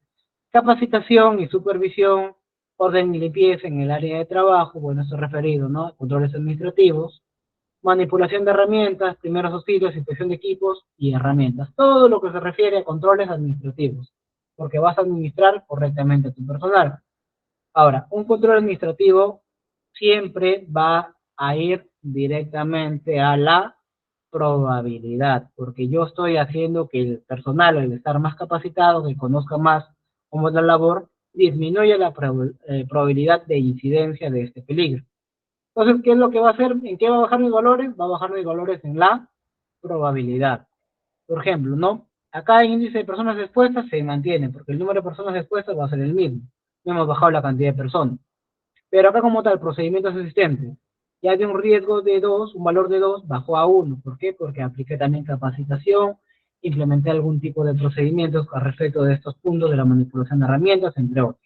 Capacitación y supervisión, orden y limpieza en el área de trabajo, bueno, esto es referido, ¿no? Controles administrativos, manipulación de herramientas, primeros auxilios, inspección de equipos y herramientas. Todo lo que se refiere a controles administrativos, porque vas a administrar correctamente a tu personal. Ahora, un control administrativo siempre va a ir directamente a la probabilidad, porque yo estoy haciendo que el personal, al estar más capacitado, que conozca más cómo es la labor, disminuya la probabilidad de incidencia de este peligro. Entonces, ¿qué es lo que va a hacer? ¿En qué va a bajar mis valores? Va a bajar mis valores en la probabilidad. Por ejemplo, ¿no? Acá el índice de personas expuestas se mantiene, porque el número de personas expuestas va a ser el mismo. No hemos bajado la cantidad de personas. Pero acá como tal, procedimientos existentes, ya de un riesgo de 2, un valor de 2, bajó a 1. ¿Por qué? Porque apliqué también capacitación, implementé algún tipo de procedimientos al respecto de estos puntos de la manipulación de herramientas, entre otros.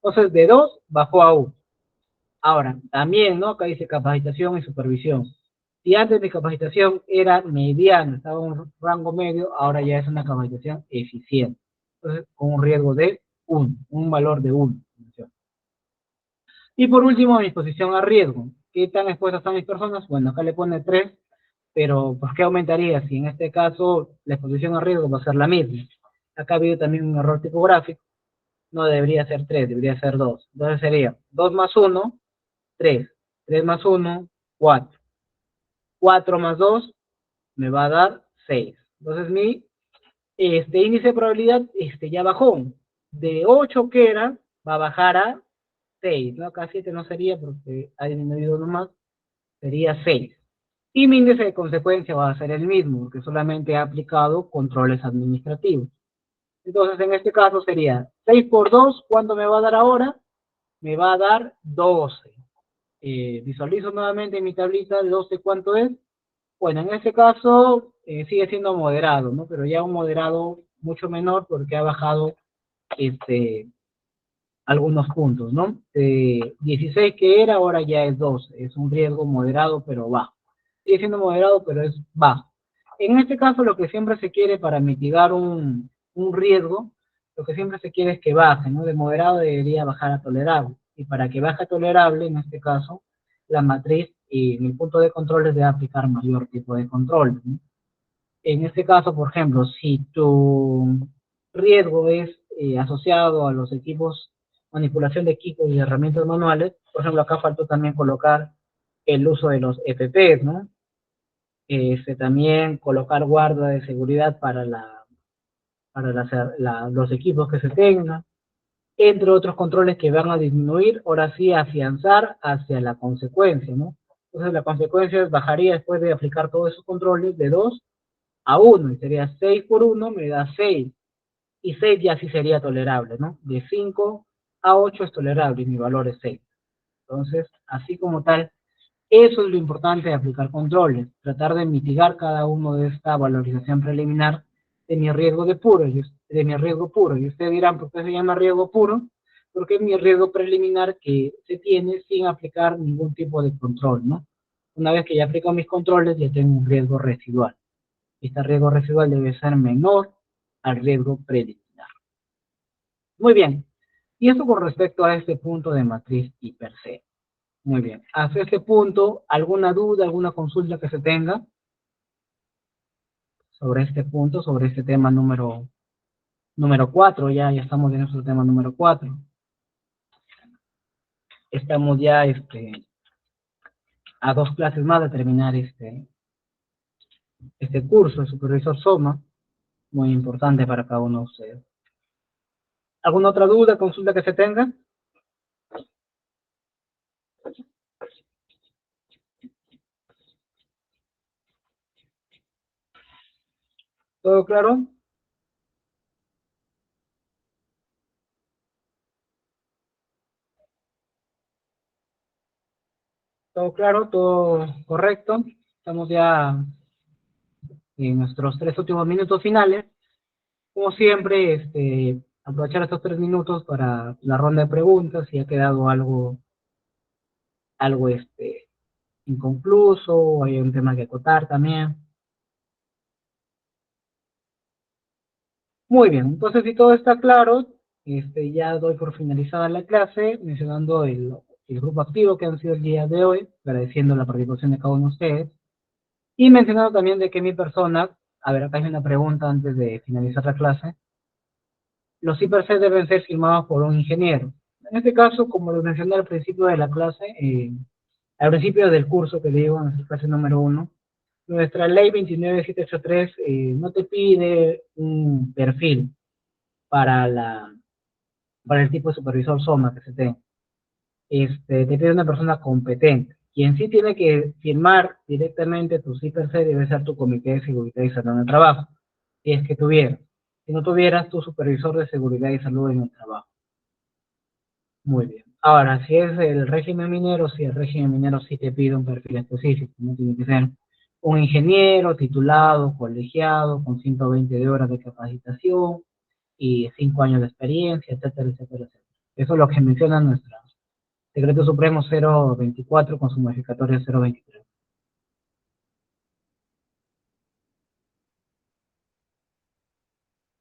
Entonces, de 2 bajó a 1. Ahora, también, ¿no? Acá dice capacitación y supervisión. Si antes mi capacitación era mediana, estaba en un rango medio, ahora ya es una capacitación eficiente. Entonces, con un riesgo de 1, un valor de 1. Y por último, mi exposición a riesgo. ¿Qué tan expuestas están mis personas? Bueno, acá le pone 3, pero ¿por qué aumentaría? Si en este caso la exposición a riesgo va a ser la misma. Acá ha habido también un error tipográfico. No debería ser 3, debería ser 2. Entonces sería 2 más 1, 3. 3 más 1, 4. 4 más 2 me va a dar 6. Entonces mi índice de probabilidad ya bajó. De 8 que era, va a bajar a 6, ¿no? Acá 7 no sería porque ha disminuido uno más, sería 6. Y mi índice de consecuencia va a ser el mismo, porque solamente ha aplicado controles administrativos. Entonces, en este caso sería 6 por 2, ¿cuánto me va a dar ahora? Me va a dar 12. Visualizo nuevamente en mi tablita de 12, ¿cuánto es? Bueno, en este caso sigue siendo moderado, ¿no? Pero ya un moderado mucho menor porque ha bajado algunos puntos, ¿no? 16 que era, ahora ya es 12. Es un riesgo moderado, pero bajo. Sigue siendo moderado, pero es bajo. En este caso, lo que siempre se quiere para mitigar un riesgo, lo que siempre se quiere es que baje, ¿no? De moderado debería bajar a tolerable. Y para que baje a tolerable, en este caso, la matriz en el punto de control debe aplicar mayor tipo de control, ¿no? En este caso, por ejemplo, si tu riesgo es asociado a los equipos, manipulación de equipos y herramientas manuales, por ejemplo, acá faltó también colocar el uso de los EPPs, ¿no? También colocar guarda de seguridad para los equipos que se tengan, entre otros controles que van a disminuir, ahora sí afianzar hacia la consecuencia, ¿no? Entonces la consecuencia bajaría después de aplicar todos esos controles de 2 a 1, y sería 6 por 1 me da 6, y 6 ya sí sería tolerable, ¿no? De 5 a 8 es tolerable y mi valor es 6. Entonces, así como tal, eso es lo importante de aplicar controles, tratar de mitigar cada uno de esta valorización preliminar de mi riesgo puro. Y ustedes dirán, ¿por qué se llama riesgo puro? Porque es mi riesgo preliminar que se tiene sin aplicar ningún tipo de control, ¿no? Una vez que ya aplico mis controles, ya tengo un riesgo residual. Este riesgo residual debe ser menor al riesgo preliminar. Muy bien. Y eso con respecto a este punto de matriz y per se. Muy bien. Hasta este punto, ¿alguna duda, alguna consulta que se tenga sobre este punto, sobre este tema número 4? Ya estamos en nuestro tema número 4. Estamos ya a 2 clases más de terminar este curso de supervisor SOMA, muy importante para cada uno de ustedes. ¿Alguna otra duda, consulta que se tenga? ¿Todo claro? ¿Todo claro? ¿Todo correcto? Estamos ya en nuestros 3 últimos minutos finales. Como siempre, aprovechar estos 3 minutos para la ronda de preguntas, si ha quedado algo inconcluso, o hay un tema que acotar también. Muy bien, entonces si todo está claro, ya doy por finalizada la clase, mencionando el grupo activo que han sido el día de hoy, agradeciendo la participación de cada uno de ustedes, y mencionando también de que mi persona, a ver, acá hay una pregunta antes de finalizar la clase, los IPRC deben ser firmados por un ingeniero. En este caso, como lo mencioné al principio de la clase, al principio del curso que digo, en nuestra clase número 1, nuestra ley 29783 no te pide un perfil para el tipo de supervisor SOMA que se tenga. Te pide una persona competente. Quien sí tiene que firmar directamente tu IPRC debe ser tu comité de seguridad y salud en el trabajo, si es que tuvieras. Si no tuvieras, tu supervisor de seguridad y salud en el trabajo. Muy bien. Ahora, si es el régimen minero, si el régimen minero sí te pide un perfil específico, no tiene que ser un ingeniero titulado, colegiado, con 120 de horas de capacitación y 5 años de experiencia, etcétera, etcétera, etcétera. Eso es lo que menciona nuestro Decreto Supremo 024 con su modificatoria 023.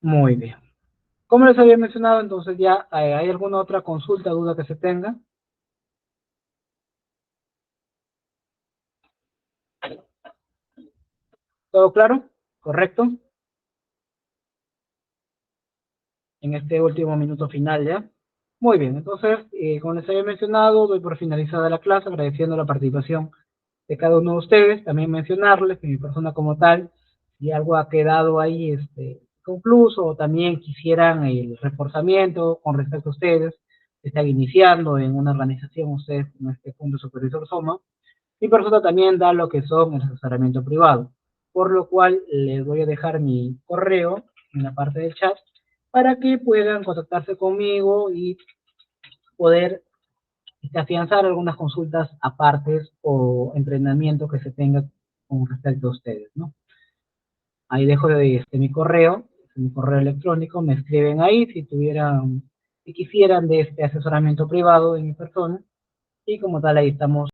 Muy bien. Como les había mencionado, entonces ya hay alguna otra consulta, duda que se tenga. ¿Todo claro? ¿Correcto? En este último minuto final ya. Muy bien, entonces, como les había mencionado, doy por finalizada la clase, agradeciendo la participación de cada uno de ustedes. También mencionarles que mi persona como tal, si algo ha quedado ahí concluso, o también quisieran el reforzamiento con respecto a ustedes, están iniciando en una organización ustedes en este punto supervisor SOMA, mi persona también da lo que son el asesoramiento privado, por lo cual les voy a dejar mi correo en la parte del chat para que puedan contactarse conmigo y poder afianzar algunas consultas apartes o entrenamiento que se tenga con respecto a ustedes, ¿no? Ahí dejo mi correo electrónico, me escriben ahí si quisieran de este asesoramiento privado de mi persona, y como tal ahí estamos